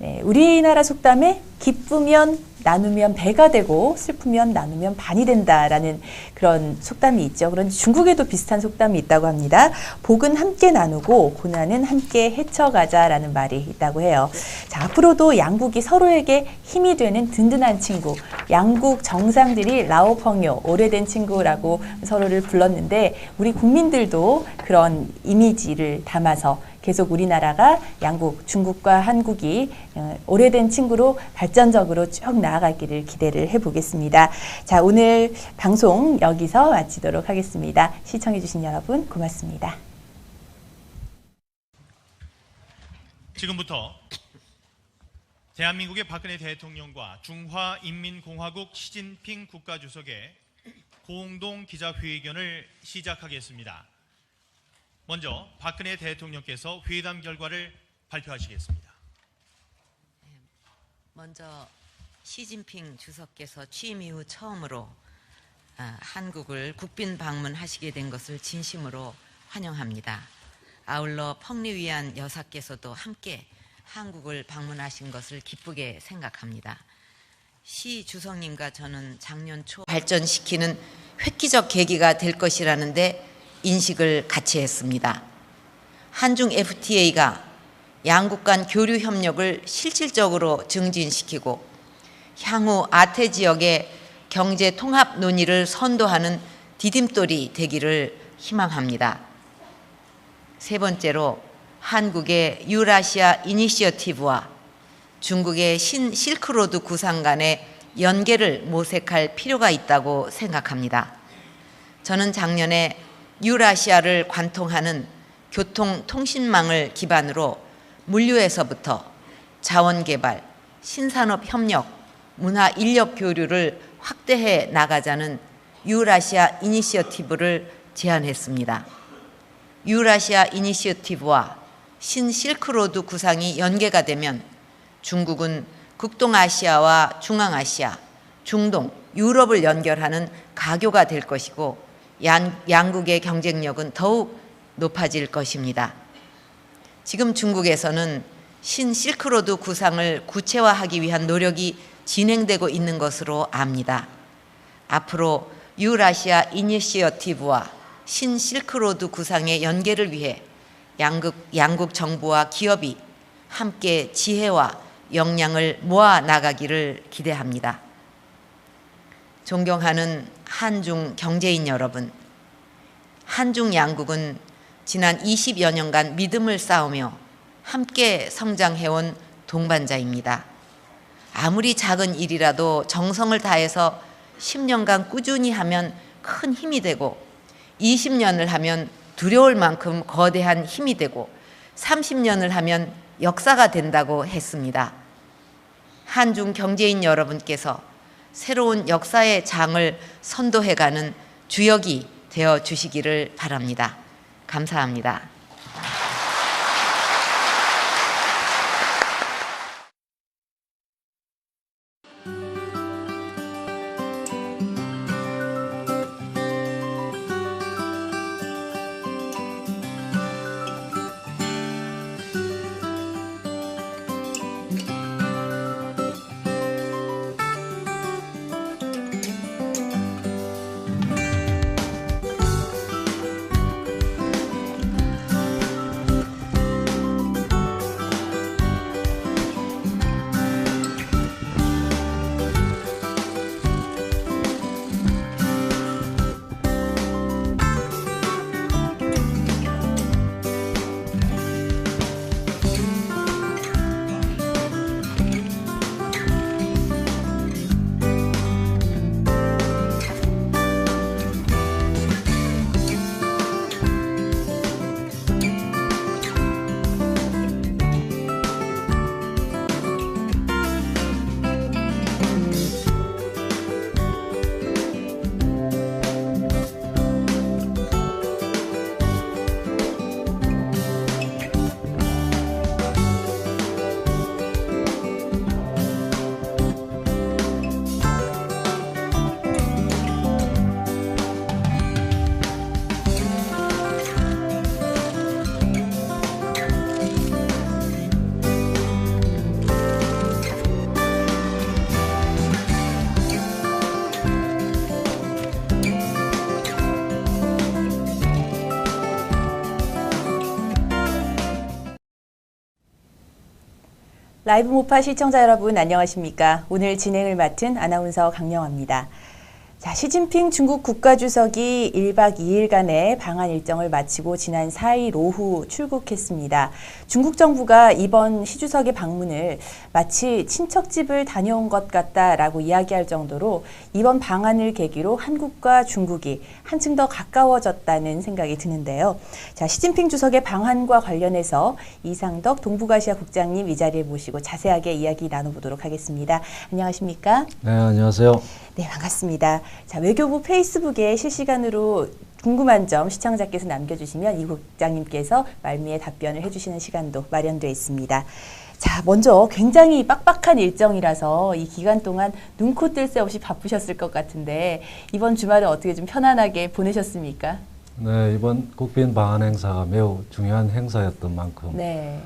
네, 우리나라 속담에 기쁘면 나누면 배가 되고 슬프면 나누면 반이 된다라는 그런 속담이 있죠. 그런데 중국에도 비슷한 속담이 있다고 합니다. 복은 함께 나누고 고난은 함께 헤쳐가자라는 말이 있다고 해요. 자, 앞으로도 양국이 서로에게 힘이 되는 든든한 친구, 양국 정상들이 라오펑요, 오래된 친구라고 서로를 불렀는데 우리 국민들도 그런 이미지를 담아서 계속 우리나라가 양국, 중국과 한국이 오래된 친구로 발전적으로 쭉 나아가기를 기대를 해보겠습니다. 자, 오늘 방송 여기서 마치도록 하겠습니다. 시청해주신 여러분 고맙습니다. 지금부터 대한민국의 박근혜 대통령과 중화인민공화국 시진핑 국가주석의 공동 기자회견을 시작하겠습니다. 먼저 박근혜 대통령께서 회담 결과를 발표하시겠습니다. 먼저 시진핑 주석께서 취임 이후 처음으로 한국을 국빈 방문하시게 된 것을 진심으로 환영합니다. 아울러 펑리위안 여사께서도 함께 한국을 방문하신 것을 기쁘게 생각합니다. 시 주석님과 저는 작년 초 발전시키는 획기적 계기가 될 것이라는데 인식을 같이 했습니다. 한중 FTA가 양국 간 교류 협력을 실질적으로 증진시키고 향후 아태 지역의 경제 통합 논의를 선도하는 디딤돌이 되기를 희망합니다. 세 번째로 한국의 유라시아 이니시어티브와 중국의 신실크로드 구상 간의 연계를 모색할 필요가 있다고 생각합니다. 저는 작년에 유라시아를 관통하는 교통통신망을 기반으로 물류에서부터 자원개발, 신산업협력, 문화인력 교류를 확대해 나가자는 유라시아 이니시어티브를 제안했습니다. 유라시아 이니시어티브와 신실크로드 구상이 연계가 되면 중국은 북동아시아와 중앙아시아, 중동, 유럽을 연결하는 가교가 될 것이고 양국의 경쟁력은 더욱 높아질 것입니다. 지금 중국에서는 신실크로드 구상을 구체화하기 위한 노력이 진행되고 있는 것으로 압니다. 앞으로 유라시아 이니시어티브와 신실크로드 구상의 연계를 위해 양국 정부와 기업이 함께 지혜와 역량을 모아 나가기를 기대합니다. 존경하는 한중 경제인 여러분, 한중 양국은 지난 20여 년간 믿음을 쌓으며 함께 성장해온 동반자입니다. 아무리 작은 일이라도 정성을 다해서 10년간 꾸준히 하면 큰 힘이 되고 20년을 하면 두려울 만큼 거대한 힘이 되고 30년을 하면 역사가 된다고 했습니다. 한중 경제인 여러분께서 새로운 역사의 장을 선도해가는 주역이 되어 주시기를 바랍니다. 감사합니다. 라이브 모파 시청자 여러분 안녕하십니까? 오늘 진행을 맡은 아나운서 강영아입니다. 자, 시진핑 중국 국가주석이 1박 2일간의 방한 일정을 마치고 지난 4일 오후 출국했습니다. 중국 정부가 이번 시 주석의 방문을 마치 친척집을 다녀온 것 같다라고 이야기할 정도로 이번 방한을 계기로 한국과 중국이 한층 더 가까워졌다는 생각이 드는데요. 자, 시진핑 주석의 방한과 관련해서 이상덕 동북아시아 국장님 이 자리에 모시고 자세하게 이야기 나눠보도록 하겠습니다. 안녕하십니까? 네, 안녕하세요. 네, 반갑습니다. 자, 외교부 페이스북에 실시간으로 궁금한 점 시청자께서 남겨주시면 이 국장님께서 말미에 답변을 해주시는 시간도 마련되어 있습니다. 자, 먼저 굉장히 빡빡한 일정이라서 이 기간 동안 눈코 뜰 새 없이 바쁘셨을 것 같은데 이번 주말에 어떻게 좀 편안하게 보내셨습니까? 네, 이번 국빈 방한 행사가 매우 중요한 행사였던 만큼 네.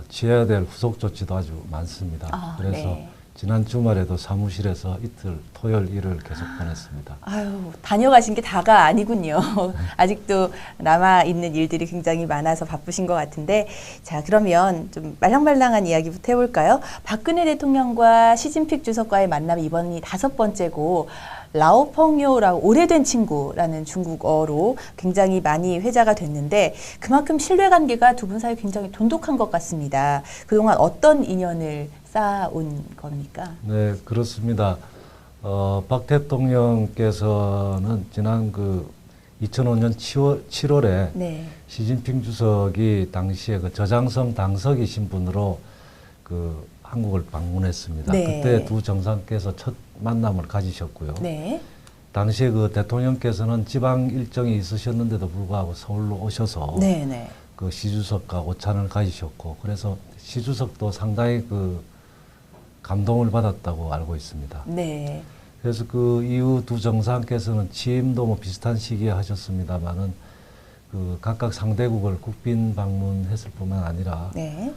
취해야 될 후속 조치도 아주 많습니다. 그래서 네. 지난 주말에도 사무실에서 이틀 토요일 일을 계속 보냈습니다. 아유, 다녀가신 게 다가 아니군요. 아직도 남아있는 일들이 굉장히 많아서 바쁘신 것 같은데, 자, 그러면 좀 말랑말랑한 이야기부터 해볼까요? 박근혜 대통령과 시진핑 주석과의 만남이 이번이 5번째고, 라오펑요라고 오래된 친구라는 중국어로 굉장히 많이 회자가 됐는데, 그만큼 신뢰관계가 두 분 사이 굉장히 돈독한 것 같습니다. 그동안 어떤 인연을 쌓아온 겁니까? 네, 그렇습니다. 박 대통령께서는 지난 2005년 7월에 네. 시진핑 주석이 당시에 저장성 당석이 신분으로 한국을 방문했습니다. 네. 그때 두 정상께서 첫 만남을 가지셨고요. 네. 당시에 대통령께서는 지방 일정이 있으셨는데도 불구하고 서울로 오셔서 네. 시 주석과 오찬을 가지셨고, 그래서 시 주석도 상당히 감동을 받았다고 알고 있습니다. 네. 그래서 이후 두 정상께서는 취임도 비슷한 시기에 하셨습니다만은 각각 상대국을 국빈 방문했을 뿐만 아니라 네.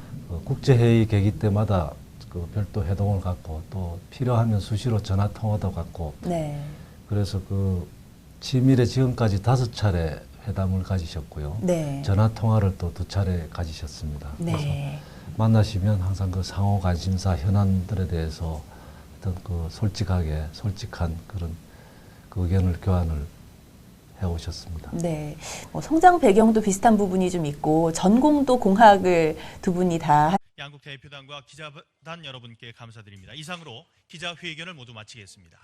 국제회의 계기 때마다 별도 회동을 갖고 또 필요하면 수시로 전화 통화도 갖고 네. 그래서 취임일에 지금까지 5차례 회담을 가지셨고요. 네. 전화 통화를 또 2차례 가지셨습니다. 그래서 네. 만나시면 항상 상호 관심사 현안들에 대해서 어떤 솔직한 그런 의견을 교환을 해오셨습니다. 네. 성장 배경도 비슷한 부분이 좀 있고 전공도 공학을 두 분이 다 양국 대표단과 기자단 여러분께 감사드립니다. 이상으로 기자회견을 모두 마치겠습니다.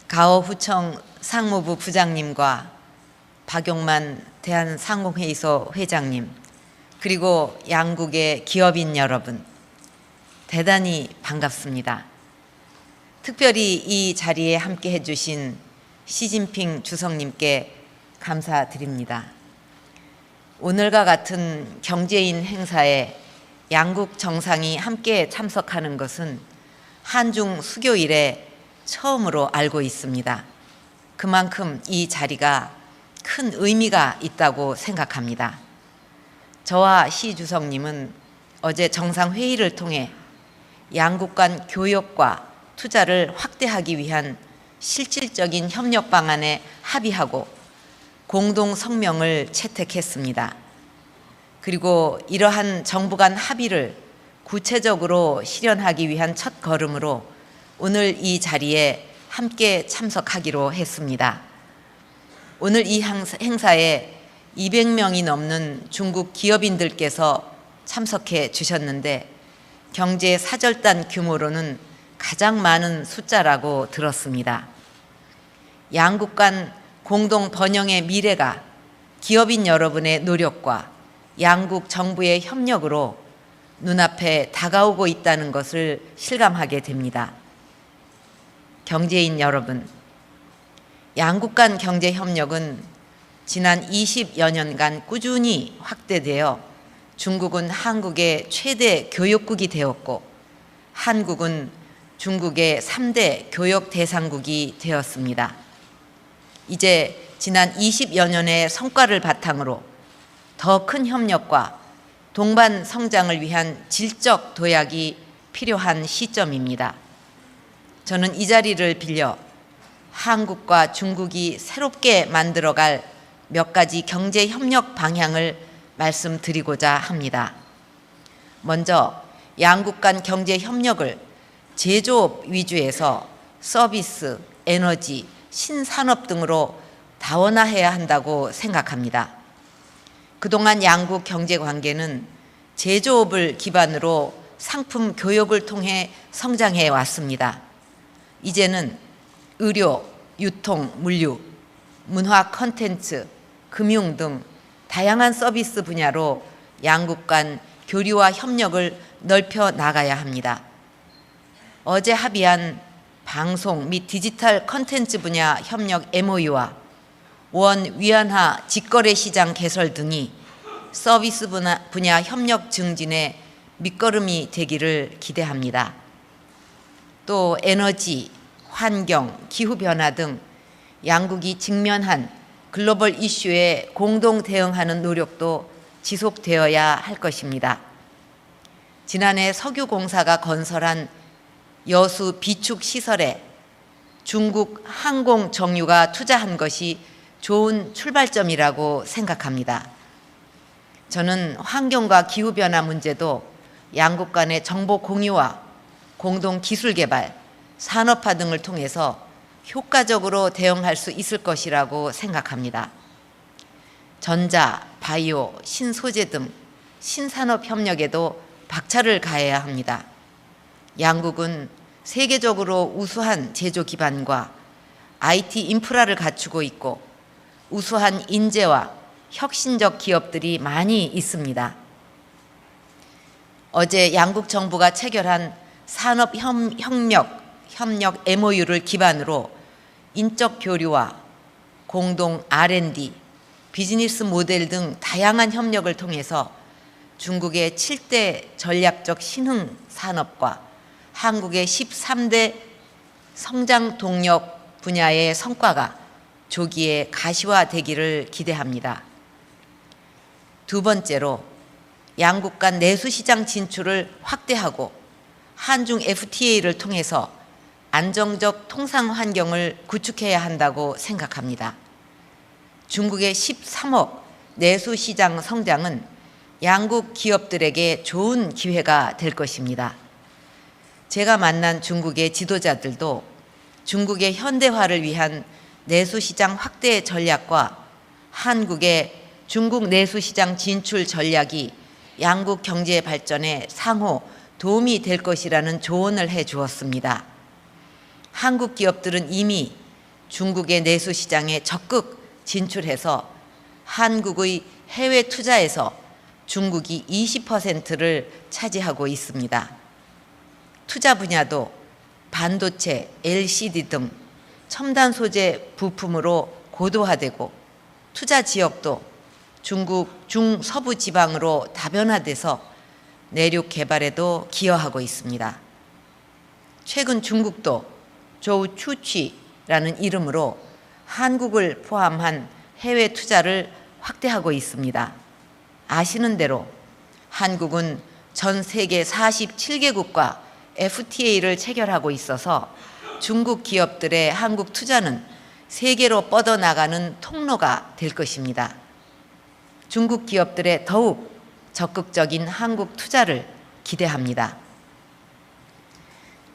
가오후청 상무부 부장님과 박용만 대한상공회의소 회장님, 그리고 양국의 기업인 여러분, 대단히 반갑습니다. 특별히 이 자리에 함께 해주신 시진핑 주석님께 감사드립니다. 오늘과 같은 경제인 행사에 양국 정상이 함께 참석하는 것은 한중 수교 이래 처음으로 알고 있습니다. 그만큼 이 자리가 큰 의미가 있다고 생각합니다. 저와 시 주석님은 어제 정상회의를 통해 양국 간 교역과 투자를 확대하기 위한 실질적인 협력 방안에 합의하고 공동 성명을 채택했습니다. 그리고 이러한 정부 간 합의를 구체적으로 실현하기 위한 첫 걸음으로 오늘 이 자리에 함께 참석하기로 했습니다. 오늘 이 행사에 200명이 넘는 중국 기업인들께서 참석해 주셨는데 경제 사절단 규모로는 가장 많은 숫자라고 들었습니다. 양국 간 공동 번영의 미래가 기업인 여러분의 노력과 양국 정부의 협력으로 눈앞에 다가오고 있다는 것을 실감하게 됩니다. 경제인 여러분, 양국 간 경제 협력은 지난 20여 년간 꾸준히 확대되어 중국은 한국의 최대 교역국이 되었고 한국은 중국의 3대 교역 대상국이 되었습니다. 이제 지난 20여 년의 성과를 바탕으로 더 큰 협력과 동반 성장을 위한 질적 도약이 필요한 시점입니다. 저는 이 자리를 빌려 한국과 중국이 새롭게 만들어갈 몇 가지 경제 협력 방향을 말씀드리고자 합니다. 먼저 양국 간 경제 협력을 제조업 위주에서 서비스, 에너지, 신산업 등으로 다원화해야 한다고 생각합니다. 그동안 양국 경제 관계는 제조업을 기반으로 상품 교역을 통해 성장해 왔습니다. 이제는 의료, 유통, 물류, 문화 콘텐츠, 금융 등 다양한 서비스 분야로 양국 간 교류와 협력을 넓혀 나가야 합니다. 어제 합의한 방송 및 디지털 컨텐츠 분야 협력 MOU와 원 위안화 직거래 시장 개설 등이 서비스 분야 협력 증진의 밑거름이 되기를 기대합니다. 또 에너지, 환경, 기후변화 등 양국이 직면한 글로벌 이슈에 공동 대응하는 노력도 지속되어야 할 것입니다. 지난해 석유공사가 건설한 여수 비축 시설에 중국 항공정유가 투자한 것이 좋은 출발점이라고 생각합니다. 저는 환경과 기후변화 문제도 양국 간의 정보 공유와 공동 기술 개발, 산업화 등을 통해서 효과적으로 대응할 수 있을 것이라고 생각합니다. 전자, 바이오, 신소재 등 신산업 협력에도 박차를 가해야 합니다. 양국은 세계적으로 우수한 제조 기반과 IT 인프라를 갖추고 있고 우수한 인재와 혁신적 기업들이 많이 있습니다. 어제 양국 정부가 체결한 산업협력 MOU를 기반으로 인적 교류와 공동 R&D, 비즈니스 모델 등 다양한 협력을 통해서 중국의 7대 전략적 신흥 산업과 한국의 13대 성장 동력 분야의 성과가 조기에 가시화되기를 기대합니다. 두 번째로 양국 간 내수시장 진출을 확대하고 한중 FTA를 통해서 안정적 통상 환경을 구축해야 한다고 생각합니다. 중국의 13억 내수시장 성장은 양국 기업들에게 좋은 기회가 될 것입니다. 제가 만난 중국의 지도자들도 중국의 현대화를 위한 내수시장 확대 전략과 한국의 중국 내수시장 진출 전략이 양국 경제 발전에 상호 도움이 될 것이라는 조언을 해 주었습니다. 한국 기업들은 이미 중국의 내수시장에 적극 진출해서 한국의 해외 투자에서 중국이 20%를 차지하고 있습니다. 투자 분야도 반도체, LCD 등 첨단 소재 부품으로 고도화되고 투자 지역도 중국 중서부 지방으로 다변화돼서 내륙 개발에도 기여하고 있습니다. 최근 중국도 조우추취라는 이름으로 한국을 포함한 해외 투자를 확대하고 있습니다. 아시는 대로 한국은 전 세계 47개국과 FTA를 체결하고 있어서 중국 기업들의 한국 투자는 세계로 뻗어나가는 통로가 될 것입니다. 중국 기업들의 더욱 적극적인 한국 투자를 기대합니다.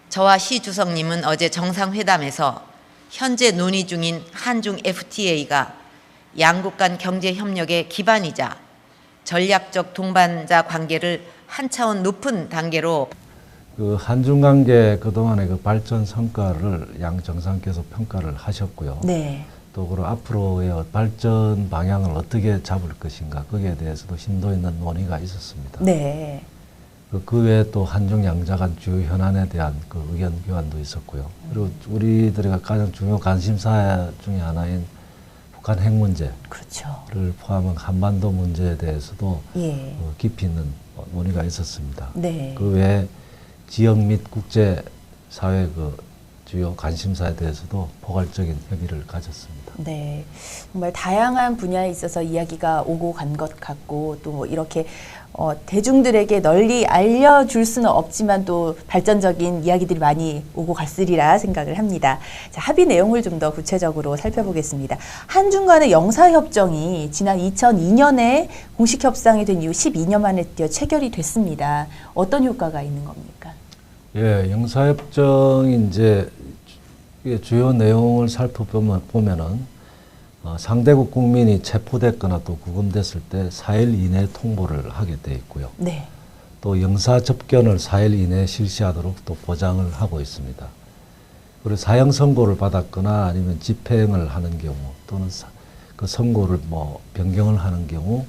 저와 시 주석님은 어제 정상회담에서 현재 논의 중인 한중 FTA가 양국 간 경제 협력의 기반이자 전략적 동반자 관계를 한 차원 높은 단계로 그 한중 관계 그동안의 그 발전 성과를 양 정상께서 평가를 하셨고요. 네. 또 그리고 앞으로의 발전 방향을 어떻게 잡을 것인가 거기에 대해서도 심도 있는 논의가 있었습니다. 네. 그 외에 또 한중 양자 간 주요 현안에 대한 그 의견 교환도 있었고요. 그리고 우리들의 가장 중요 관심사 중에 하나인 북한 핵 문제를 그렇죠. 포함한 한반도 문제에 대해서도 예. 깊이 있는 논의가 있었습니다. 네. 그 외에 지역 및 국제 사회 그 주요 관심사에 대해서도 포괄적인 협의를 가졌습니다. 네, 정말 다양한 분야에 있어서 이야기가 오고 간 것 같고 또 뭐 이렇게 대중들에게 널리 알려줄 수는 없지만 또 발전적인 이야기들이 많이 오고 갔으리라 생각을 합니다. 자, 합의 내용을 좀 더 구체적으로 살펴보겠습니다. 한중 간의 영사협정이 지난 2002년에 공식 협상이 된 이후 12년 만에 드디어 체결이 됐습니다. 어떤 효과가 있는 겁니까? 예, 영사협정이 이제 주요 내용을 살펴보면은 상대국 국민이 체포됐거나 또 구금됐을 때 4일 이내 통보를 하게 돼 있고요. 네. 또 영사 접견을 4일 이내에 실시하도록 또 보장을 하고 있습니다. 그리고 사형 선고를 받았거나 아니면 집행을 하는 경우 또는 그 선고를 뭐 변경을 하는 경우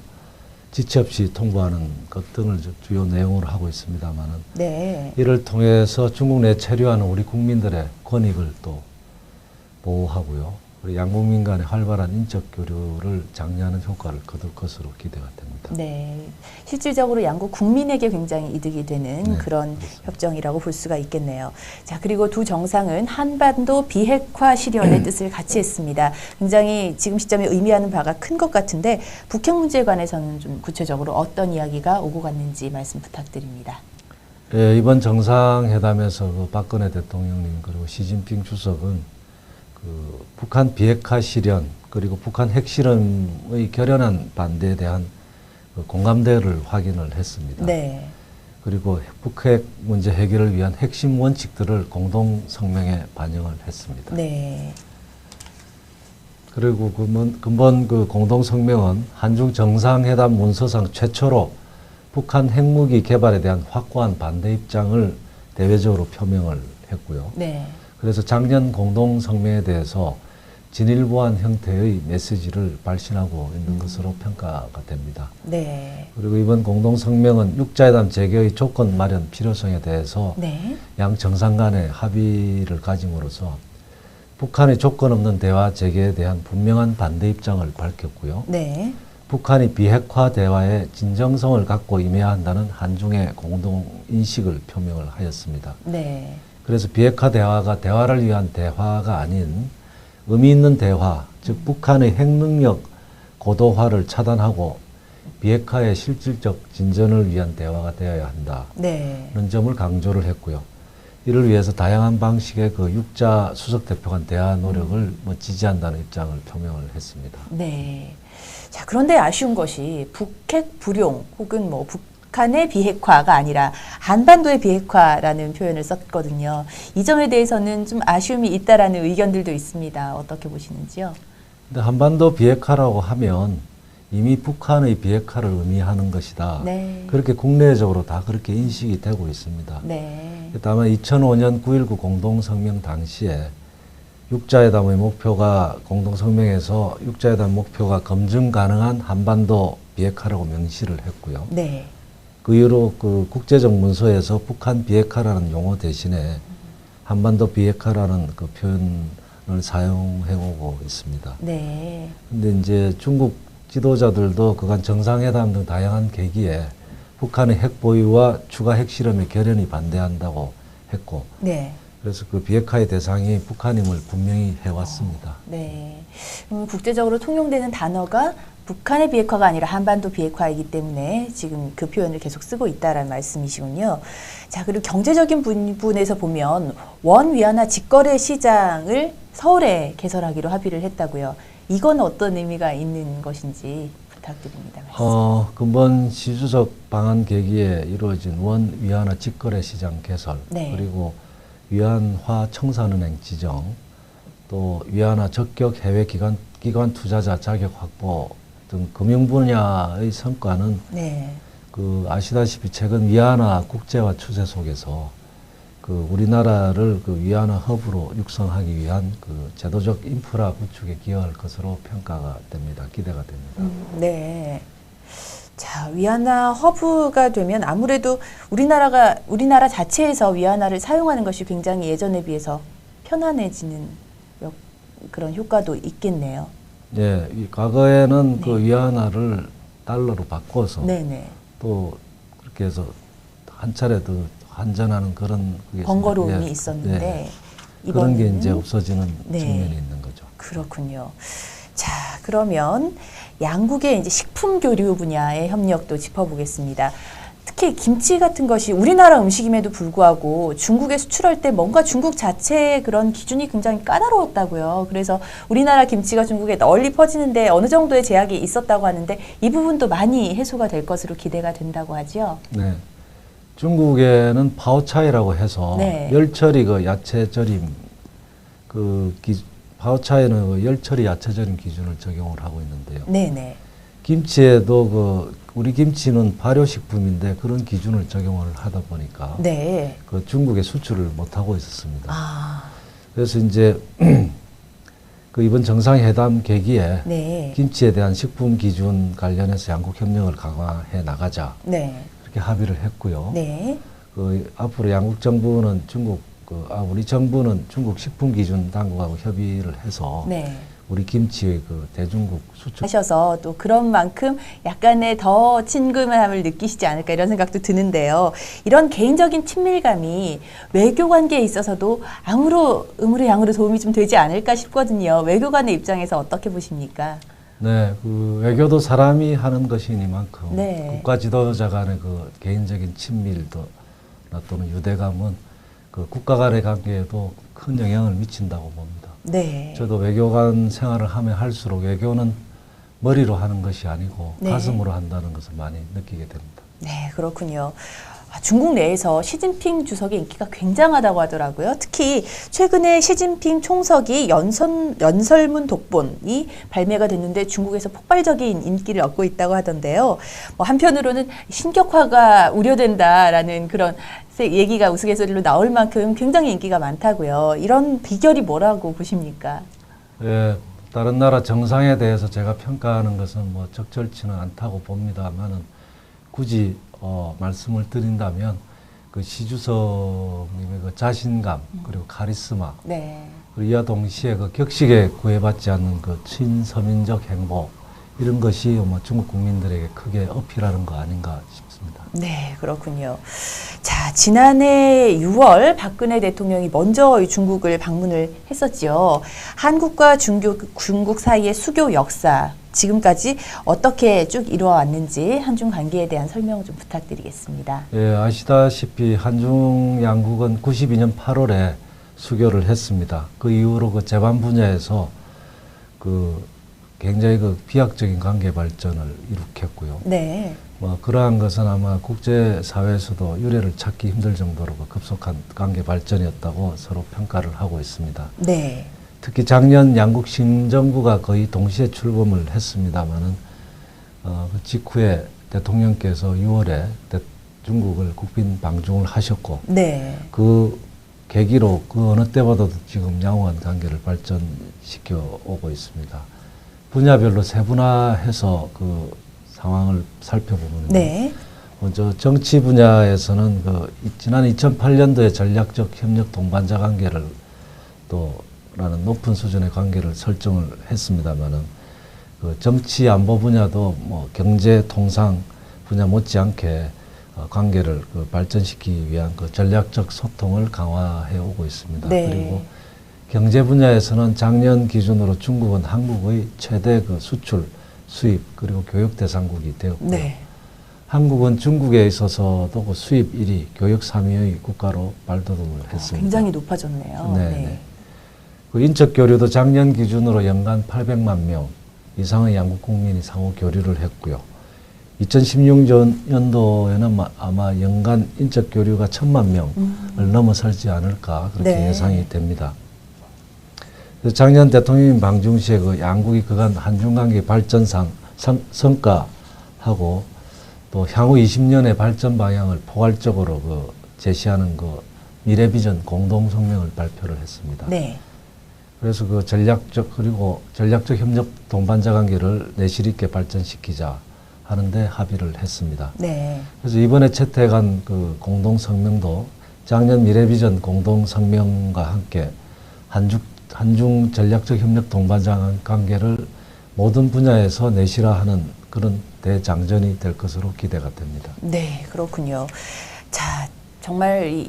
지체 없이 통보하는 것 등을 주요 내용으로 하고 있습니다만은 네. 이를 통해서 중국 내 체류하는 우리 국민들의 권익을 또 보호하고요. 그리고 양국민 간의 활발한 인적 교류를 장려하는 효과를 거둘 것으로 기대가 됩니다. 네. 실질적으로 양국 국민에게 굉장히 이득이 되는 네, 그런 그렇습니다. 협정이라고 볼 수가 있겠네요. 자, 그리고 두 정상은 한반도 비핵화 실현의 뜻을 같이 했습니다. 굉장히 지금 시점에 의미하는 바가 큰 것 같은데 북핵 문제에 관해서는 좀 구체적으로 어떤 이야기가 오고 갔는지 말씀 부탁드립니다. 예, 이번 정상회담에서 그 박근혜 대통령님 그리고 시진핑 주석은 그 북한 비핵화 실현 그리고 북한 핵실험의 결연한 반대에 대한 그 공감대를 확인을 했습니다. 네. 그리고 북핵 문제 해결을 위한 핵심 원칙들을 공동 성명에 반영을 했습니다. 네. 그리고 근본 그 공동 성명은 한중 정상회담 문서상 최초로 북한 핵무기 개발에 대한 확고한 반대 입장을 대외적으로 표명을 했고요. 네. 그래서 작년 공동 성명에 대해서 진일보한 형태의 메시지를 발신하고 있는 것으로 평가가 됩니다. 네. 그리고 이번 공동 성명은 육자회담 재개의 조건 마련 필요성에 대해서 네. 양 정상 간의 합의를 가짐으로써 북한의 조건 없는 대화 재개에 대한 분명한 반대 입장을 밝혔고요. 네. 북한이 비핵화 대화에 진정성을 갖고 임해야 한다는 한중의 공동 인식을 표명을 하였습니다. 네. 그래서 비핵화 대화가 대화를 위한 대화가 아닌 의미 있는 대화, 즉 북한의 핵능력 고도화를 차단하고 비핵화의 실질적 진전을 위한 대화가 되어야 한다는 네. 점을 강조를 했고요. 이를 위해서 다양한 방식의 그 육자 수석 대표 간 대화 노력을 지지한다는 입장을 표명을 했습니다. 네. 자, 그런데 아쉬운 것이 북핵 불용 혹은 뭐 북한의 비핵화가 아니라 한반도의 비핵화라는 표현을 썼거든요. 이 점에 대해서는 좀 아쉬움이 있다라는 의견들도 있습니다. 어떻게 보시는지요? 근데 한반도 비핵화라고 하면 이미 북한의 비핵화를 의미하는 것이다. 네. 그렇게 국내적으로 다 그렇게 인식이 되고 있습니다. 네. 다만 2005년 9.19 공동성명 당시에 육자회담의 목표가 공동성명에서 육자회담 목표가 검증 가능한 한반도 비핵화라고 명시를 했고요. 네. 그 이후로 그 국제적 문서에서 북한 비핵화라는 용어 대신에 한반도 비핵화라는 그 표현을 사용해 오고 있습니다. 네. 근데 이제 중국 지도자들도 그간 정상회담 등 다양한 계기에 북한의 핵 보유와 추가 핵실험에 결연히 반대한다고 했고, 네. 그래서 그 비핵화의 대상이 북한임을 분명히 해왔습니다. 네. 국제적으로 통용되는 단어가 북한의 비핵화가 아니라 한반도 비핵화이기 때문에 지금 그 표현을 계속 쓰고 있다라는 말씀이시군요. 자, 그리고 경제적인 부분에서 보면 원 위안화 직거래 시장을 서울에 개설하기로 합의를 했다고요. 이건 어떤 의미가 있는 것인지 부탁드립니다. 근본 시주적 방한 계기에 이루어진 원 위안화 직거래 시장 개설, 네. 그리고 위안화 청산은행 지정, 또 위안화 적격 해외 기관 투자자 자격 확보 등 금융 분야의 성과는 네. 그 아시다시피 최근 위안화 국제화 추세 속에서 그 우리나라를 그 위안화 허브로 육성하기 위한 그 제도적 인프라 구축에 기여할 것으로 평가가 됩니다. 기대가 됩니다. 네. 자, 위안화 허브가 되면 아무래도 우리나라 자체에서 위안화를 사용하는 것이 굉장히 예전에 비해서 편안해지는 그런 효과도 있겠네요. 예, 이 과거에는 네. 그 위안화를 달러로 바꿔서 네네. 또 그렇게 해서 한 차례 더 환전하는 그런 그게 번거로움이 예, 있었는데 예. 그런 게 이번에는 이제 없어지는 네. 측면이 있는 거죠. 그렇군요. 자, 그러면 양국의 이제 식품 교류 분야의 협력도 짚어보겠습니다. 특히 김치 같은 것이 우리나라 음식임에도 불구하고 중국에 수출할 때 뭔가 중국 자체의 그런 기준이 굉장히 까다로웠다고요. 그래서 우리나라 김치가 중국에 널리 퍼지는데 어느 정도의 제약이 있었다고 하는데 이 부분도 많이 해소가 될 것으로 기대가 된다고 하죠. 네. 중국에는 파오차이라고 해서 네. 열처리 그 야채 절임 파오차이는 그 열처리 야채 절임 기준을 적용을 하고 있는데요. 네네. 김치에도 우리 김치는 발효식품인데 그런 기준을 적용을 하다 보니까 네. 그 중국에 수출을 못 하고 있었습니다. 아, 그래서 이제 그 이번 정상회담 계기에 네. 김치에 대한 식품 기준 관련해서 양국 협력을 강화해 나가자 네. 그렇게 합의를 했고요. 네. 그 앞으로 양국 정부는 우리 정부는 중국 식품 기준 당국하고 협의를 해서 네. 우리 김치의 그 대중국 수출 하셔서 또 그런 만큼 약간의 더 친근함을 느끼시지 않을까 이런 생각도 드는데요. 이런 개인적인 친밀감이 외교 관계에 있어서도 암으로 음으로 양으로 도움이 좀 되지 않을까 싶거든요. 외교관의 입장에서 어떻게 보십니까? 네, 그 외교도 사람이 하는 것이니만큼 네. 국가 지도자 간의 그 개인적인 친밀도 또는 유대감은 그 국가 간의 관계에도 큰 영향을 미친다고 봅니다. 네. 저도 외교관 생활을 하면 할수록 외교는 머리로 하는 것이 아니고 네. 가슴으로 한다는 것을 많이 느끼게 됩니다. 네, 그렇군요. 중국 내에서 시진핑 주석의 인기가 굉장하다고 하더라고요. 특히 최근에 시진핑 총석이 연설문 독본이 발매가 됐는데 중국에서 폭발적인 인기를 얻고 있다고 하던데요. 한편으로는 신격화가 우려된다라는 그런 얘기가 우스갯소리로 나올 만큼 굉장히 인기가 많다고요. 이런 비결이 뭐라고 보십니까? 예, 다른 나라 정상에 대해서 제가 평가하는 것은 뭐 적절치는 않다고 봅니다만은 굳이 말씀을 드린다면 그 시주석님의 그 자신감 그리고 카리스마 네. 그리고 이와 동시에 그 격식에 구애받지 않는 그 친서민적 행보 이런 것이 뭐 중국 국민들에게 크게 어필하는 거 아닌가 싶습니다. 네, 그렇군요. 자, 지난해 6월 박근혜 대통령이 먼저 중국을 방문을 했었죠. 한국과 중국 사이의 수교 역사, 지금까지 어떻게 쭉 이루어왔는지 한중 관계에 대한 설명을 좀 부탁드리겠습니다. 예, 아시다시피 한중 양국은 92년 8월에 수교를 했습니다. 그 이후로 그 제반 분야에서 그 굉장히 그 비약적인 관계 발전을 이룩했고요. 네. 뭐 그러한 것은 아마 국제사회에서도 유례를 찾기 힘들 정도로 그 급속한 관계 발전이었다고 서로 평가를 하고 있습니다. 네. 특히 작년 양국 신정부가 거의 동시에 출범을 했습니다마는 그 직후에 대통령께서 6월에 중국을 국빈 방중을 하셨고 네. 그 계기로 그 어느 때보다도 지금 양호한 관계를 발전시켜 오고 있습니다. 분야별로 세분화해서 그 상황을 살펴보면 네. 먼저 정치 분야에서는 그 지난 2008년도에 전략적 협력 동반자 관계를 라는 높은 수준의 관계를 설정을 했습니다만은 그 정치 안보 분야도 뭐 경제 통상 분야 못지않게 관계를 그 발전시키기 위한 그 전략적 소통을 강화해 오고 있습니다. 네. 그리고 경제 분야에서는 작년 기준으로 중국은 한국의 최대 그 수출, 수입 그리고 교육 대상국이 되었고요. 네. 한국은 중국에 있어서도 그 수입 1위, 교육 3위의 국가로 발돋움을 했습니다. 굉장히 높아졌네요. 네. 네. 그 인적 교류도 작년 기준으로 연간 800만 명 이상의 양국 국민이 상호 교류를 했고요. 2016년도에는 아마 연간 인적 교류가 1000만 명을 넘어설지 않을까 그렇게 네. 예상이 됩니다. 그래서 작년 대통령 방중 시에 그 양국이 그간 한중 관계 발전상 성과하고 또 향후 20년의 발전 방향을 포괄적으로 그 제시하는 그 미래 비전 공동 성명을 발표를 했습니다. 네. 그래서 그 전략적 협력 동반자 관계를 내실 있게 발전시키자 하는데 합의를 했습니다. 네. 그래서 이번에 채택한 그 공동 성명도 작년 미래 비전 공동 성명과 함께 한중 전략적 협력 동반자 관계를 모든 분야에서 내실화하는 그런 대장전이 될 것으로 기대가 됩니다. 네, 그렇군요. 자, 정말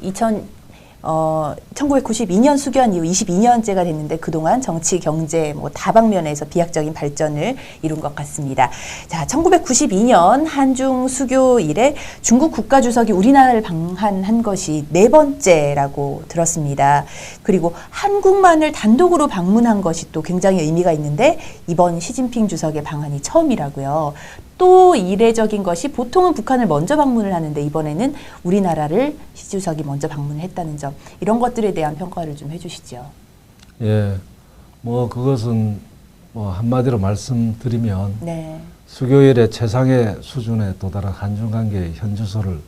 1992년 수교한 이후 22년째가 됐는데 그동안 정치, 경제 뭐 다방면에서 비약적인 발전을 이룬 것 같습니다. 자, 1992년 한중 수교 이래 중국 국가주석이 우리나라를 방한한 것이 4번째라고 들었습니다. 그리고 한국만을 단독으로 방문한 것이 또 굉장히 의미가 있는데 이번 시진핑 주석의 방한이 처음이라고요. 또 이례적인 것이 보통은 북한을 먼저 방문을 하는데 이번에는 우리나라를 시 주석이 먼저 방문을 했다는 점, 이런 것들에 대한 평가를 좀 해주시죠. 예, 뭐 그것은 뭐 한마디로 말씀드리면 네. 수교일의 최상의 수준에 도달한 한중 관계의 현주소를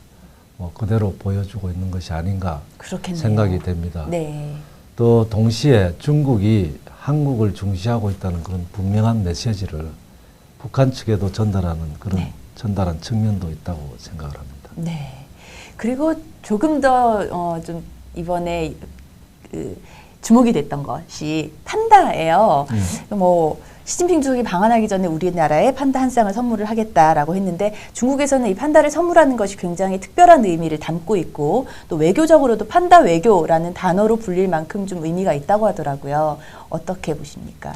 뭐 그대로 보여주고 있는 것이 아닌가 그렇겠네요. 생각이 됩니다. 네. 또 동시에 중국이 한국을 중시하고 있다는 그런 분명한 메시지를 북한 측에도 전달하는 그런 네. 전달한 측면도 있다고 생각을 합니다. 네. 그리고 조금 더 좀 이번에 주목이 됐던 것이 판다예요. 뭐 시진핑 주석이 방한하기 전에 우리나라에 판다 한 쌍을 선물을 하겠다라고 했는데 중국에서는 이 판다를 선물하는 것이 굉장히 특별한 의미를 담고 있고 또 외교적으로도 판다 외교라는 단어로 불릴 만큼 좀 의미가 있다고 하더라고요. 어떻게 보십니까?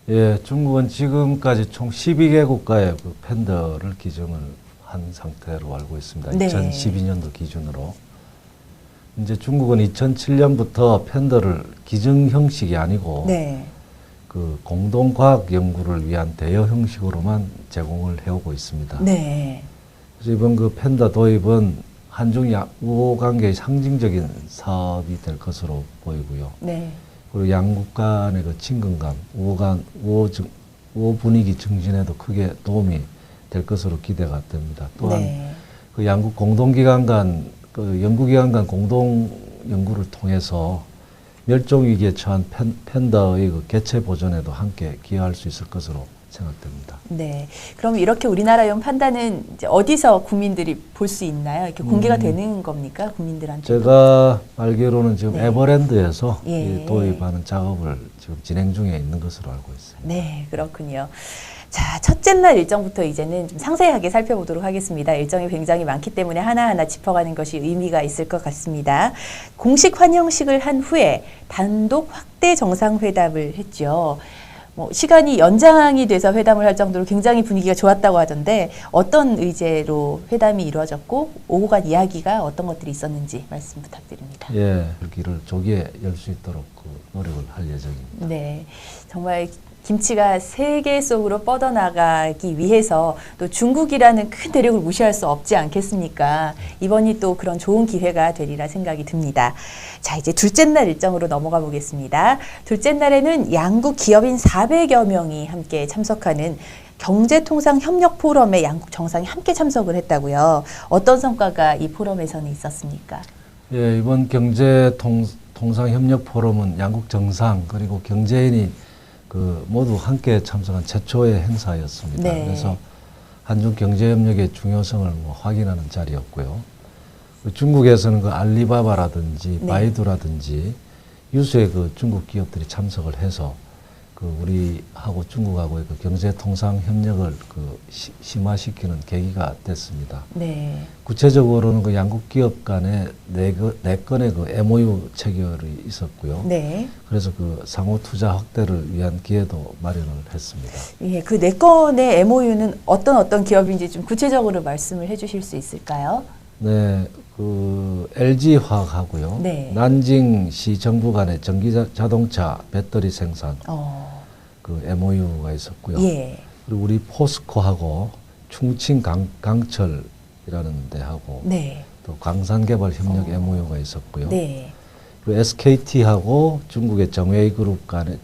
예, 중국은 지금까지 총 12개 국가의 그 팬더를 기증을 한 상태로 알고 있습니다. 네. 2012년도 기준으로. 이제 중국은 2007년부터 팬더를 기증 형식이 아니고 네. 그 공동과학 연구를 위한 대여 형식으로만 제공을 해오고 있습니다. 네. 그래서 이번 그 팬더 도입은 한중 우호 관계의 상징적인 사업이 될 것으로 보이고요. 네. 그리고 양국 간의 그 친근감, 우호 분위기 증진에도 크게 도움이 될 것으로 기대가 됩니다. 또한 네. 그 양국 공동기관 간, 그 연구기관 간 공동 연구를 통해서 멸종 위기에 처한 팬더의 그 개체 보존에도 함께 기여할 수 있을 것으로 생각됩니다. 네. 그럼 이렇게 우리나라용 판다는 이제 어디서 국민들이 볼 수 있나요? 이렇게 공개가 되는 겁니까? 국민들한테? 제가 알기로는 지금 네. 에버랜드에서 예. 이 도입하는 작업을 지금 진행 중에 있는 것으로 알고 있습니다. 네, 그렇군요. 자, 첫째 날 일정부터 이제는 좀 상세하게 살펴보도록 하겠습니다. 일정이 굉장히 많기 때문에 하나하나 짚어가는 것이 의미가 있을 것 같습니다. 공식 환영식을 한 후에 단독 확대 정상회담을 했죠. 뭐 시간이 연장이 돼서 회담을 할 정도로 굉장히 분위기가 좋았다고 하던데 어떤 의제로 회담이 이루어졌고 오고 간 이야기가 어떤 것들이 있었는지 말씀 부탁드립니다. 예, 길을 조기에 열 수 있도록 그 노력을 할 예정입니다. 네, 정말 김치가 세계 속으로 뻗어나가기 위해서 또 중국이라는 큰 대륙을 무시할 수 없지 않겠습니까? 이번이 또 그런 좋은 기회가 되리라 생각이 듭니다. 자, 이제 둘째 날 일정으로 넘어가 보겠습니다. 둘째 날에는 양국 기업인 400여 명이 함께 참석하는 경제통상협력 포럼에 양국 정상이 함께 참석을 했다고요. 어떤 성과가 이 포럼에서는 있었습니까? 예, 이번 경제통상협력 포럼은 양국 정상 그리고 경제인이 그 모두 함께 참석한 최초의 행사였습니다. 네. 그래서 한중 경제협력의 중요성을 뭐 확인하는 자리였고요. 그 중국에서는 그 알리바바라든지 네. 바이두라든지 유수의 그 중국 기업들이 참석을 해서 그 우리하고 중국하고의 그 경제통상협력을 그 심화시키는 계기가 됐습니다. 네. 구체적으로는 그 양국 기업 간에 네 건의 그 MOU 체결이 있었고요. 네. 그래서 그 상호 투자 확대를 위한 기회도 마련을 했습니다. 예, 그 네 건의 MOU는 어떤 기업인지 좀 구체적으로 말씀을 해주실 수 있을까요? 네, 그 LG화학하고요. 네. 난징시 정부 간의 전기 자동차 배터리 생산 그 MOU가 있었고요. 예. 그리고 우리 포스코하고 충칭 강철이라는 데하고 네. 또 광산개발 협력 MOU가 있었고요. 네. 그리고 SKT하고 중국의 정웨이그룹 간의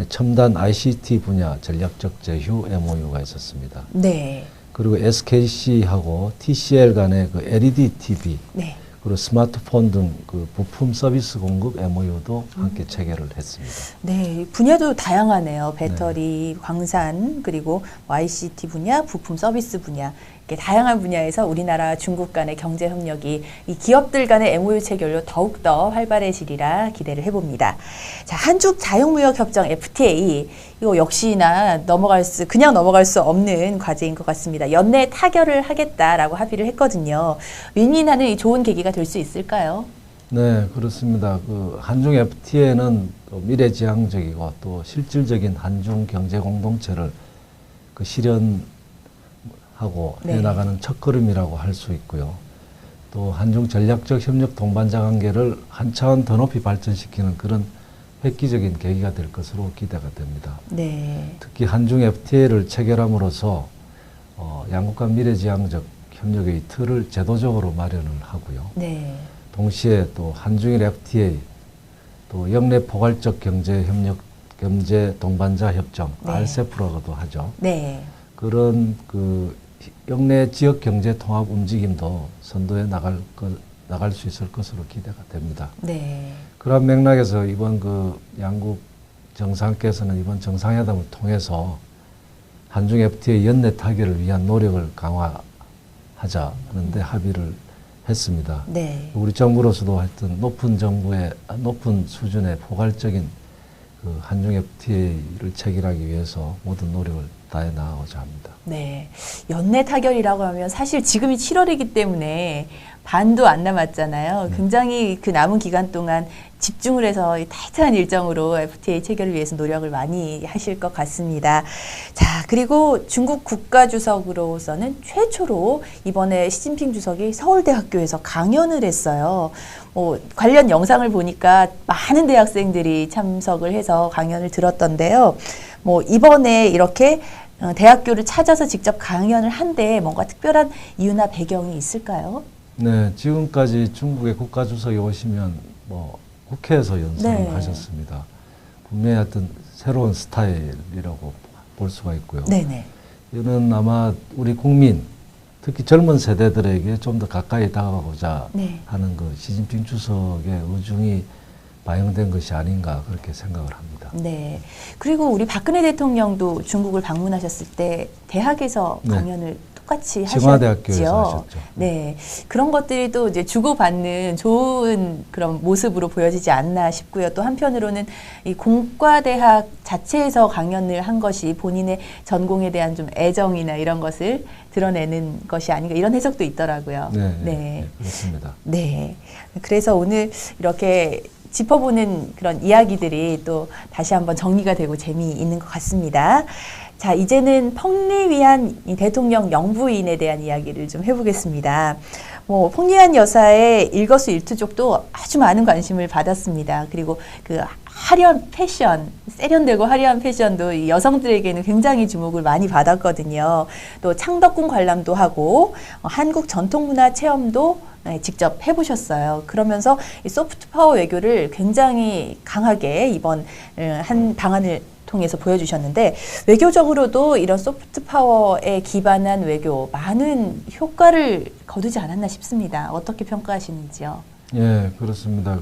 첨단 ICT 분야 전략적 제휴 MOU가 있었습니다. 네. 그리고 SKC하고 TCL 간의 그 LED TV 네. 그리고 스마트폰 등 그 부품 서비스 공급 MOU도 함께 체결을 했습니다. 네, 분야도 다양하네요. 배터리, 광산, 그리고 ICT 분야, 부품 서비스 분야. 이렇게 다양한 분야에서 우리나라 중국 간의 경제 협력이 이 기업들 간의 MOU 체결로 더욱더 활발해지리라 기대를 해봅니다. 자, 한중 자유무역협정 FTA 이거 역시나 그냥 넘어갈 수 없는 과제인 것 같습니다. 연내 타결을 하겠다라고 합의를 했거든요. 윈윈하는 이 좋은 계기가 될 수 있을까요? 네, 그렇습니다. 그 한중 FTA는 또 미래지향적이고 또 실질적인 한중 경제 공동체를 그 실현하고 네. 해나가는 첫걸음이라고 할 수 있고요. 또 한중 전략적 협력 동반자 관계를 한 차원 더 높이 발전시키는 그런 획기적인 계기가 될 것으로 기대가 됩니다. 네. 특히 한중 FTA를 체결함으로써 양국 간 미래지향적 협력의 틀을 제도적으로 마련을 하고요. 네. 동시에 또 한중일 FTA, 또 영내 포괄적 경제 동반자 협정, 네. RCEP라고도 하죠. 네. 그런 그 영내 지역 경제 통합 움직임도 선도해 나갈 나갈 수 있을 것으로 기대가 됩니다. 네. 그런 맥락에서 이번 그 양국 정상께서는 이번 정상회담을 통해서 한중 FTA 연내 타결을 위한 노력을 강화하자는데 합의를 했습니다. 네. 우리 정부로서도 하여튼 높은 수준의 포괄적인 그 한중 FTA를 체결하기 위해서 모든 노력을 다해 나가고자 합니다. 네. 연내 타결이라고 하면 사실 지금이 7월이기 때문에 반도 안 남았잖아요. 굉장히 그 남은 기간 동안 집중을 해서 이 타이트한 일정으로 FTA 체결을 위해서 노력을 많이 하실 것 같습니다. 자, 그리고 중국 국가주석으로서는 최초로 이번에 시진핑 주석이 서울대학교에서 강연을 했어요. 관련 영상을 보니까 많은 대학생들이 참석을 해서 강연을 들었던데요. 이번에 이렇게 대학교를 찾아서 직접 강연을 한데 뭔가 특별한 이유나 배경이 있을까요? 네, 지금까지 중국의 국가주석이 오시면 국회에서 연설을 네. 하셨습니다. 분명히 하여튼 새로운 스타일이라고 볼 수가 있고요. 네네. 이는 아마 우리 국민, 특히 젊은 세대들에게 좀 더 가까이 다가가고자 네. 하는 그 시진핑 주석의 의중이 반영된 것이 아닌가 그렇게 생각을 합니다. 네. 그리고 우리 박근혜 대통령도 중국을 방문하셨을 때 대학에서 네. 강연을 똑같이清華대학교에서 하셨죠. 하셨죠. 네. 그런 것들이 또 이제 주고받는 좋은 그런 모습으로 보여지지 않나 싶고요. 또 한편으로는 이 공과대학 자체에서 강연을 한 것이 본인의 전공에 대한 좀 애정이나 이런 것을 드러내는 것이 아닌가 이런 해석도 있더라고요. 네, 네. 네, 그렇습니다. 네. 그래서 오늘 이렇게 짚어보는 그런 이야기들이 또 다시 한번 정리가 되고 재미있는 것 같습니다. 자, 이제는 펑리위안 이 대통령 영부인에 대한 이야기를 좀 해보겠습니다. 펑리위안 여사의 일거수일투족도 아주 많은 관심을 받았습니다. 그리고 그 화려한 패션, 세련되고 화려한 패션도 이 여성들에게는 굉장히 주목을 많이 받았거든요. 또 창덕궁 관람도 하고 한국 전통문화 체험도 직접 해보셨어요. 그러면서 이 소프트 파워 외교를 굉장히 강하게 이번 한 방안을 통해서 보여주셨는데 외교적으로도 이런 소프트 파워에 기반한 외교 많은 효과를 거두지 않았나 싶습니다. 어떻게 평가하시는지요? 예, 그렇습니다.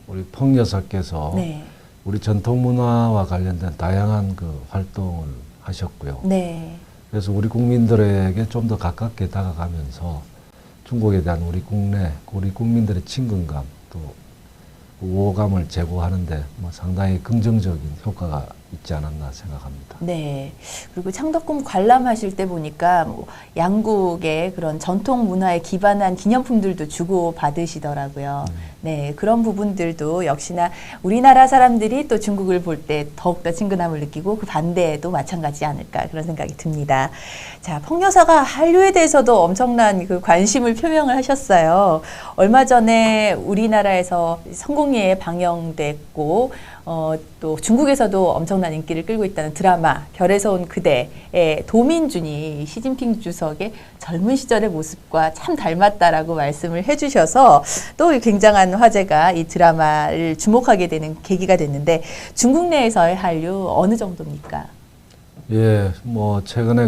우리 펑 여사께서 네. 우리 전통 문화와 관련된 다양한 그 활동을 하셨고요. 네. 그래서 우리 국민들에게 좀 더 가깝게 다가가면서 중국에 대한 우리 국민들의 친근감 또 우호감을 제고하는데 상당히 긍정적인 효과가 있지 않았나 생각합니다. 네. 그리고 창덕궁 관람하실 때 보니까 양국의 그런 전통 문화에 기반한 기념품들도 주고 받으시더라고요. 네. 그런 부분들도 역시나 우리나라 사람들이 또 중국을 볼 때 더욱더 친근함을 느끼고 그 반대도 마찬가지지 않을까 그런 생각이 듭니다. 자, 펑 여사가 한류에 대해서도 엄청난 그 관심을 표명을 하셨어요. 얼마 전에 우리나라에서 성공리에 방영됐고 또 중국에서도 엄청난 인기를 끌고 있다는 드라마 별에서 온 그대의 도민준이 시진핑 주석의 젊은 시절의 모습과 참 닮았다라고 말씀을 해주셔서 또 굉장한 화제가 이 드라마를 주목하게 되는 계기가 됐는데 중국 내에서의 한류 어느 정도입니까? 예, 최근에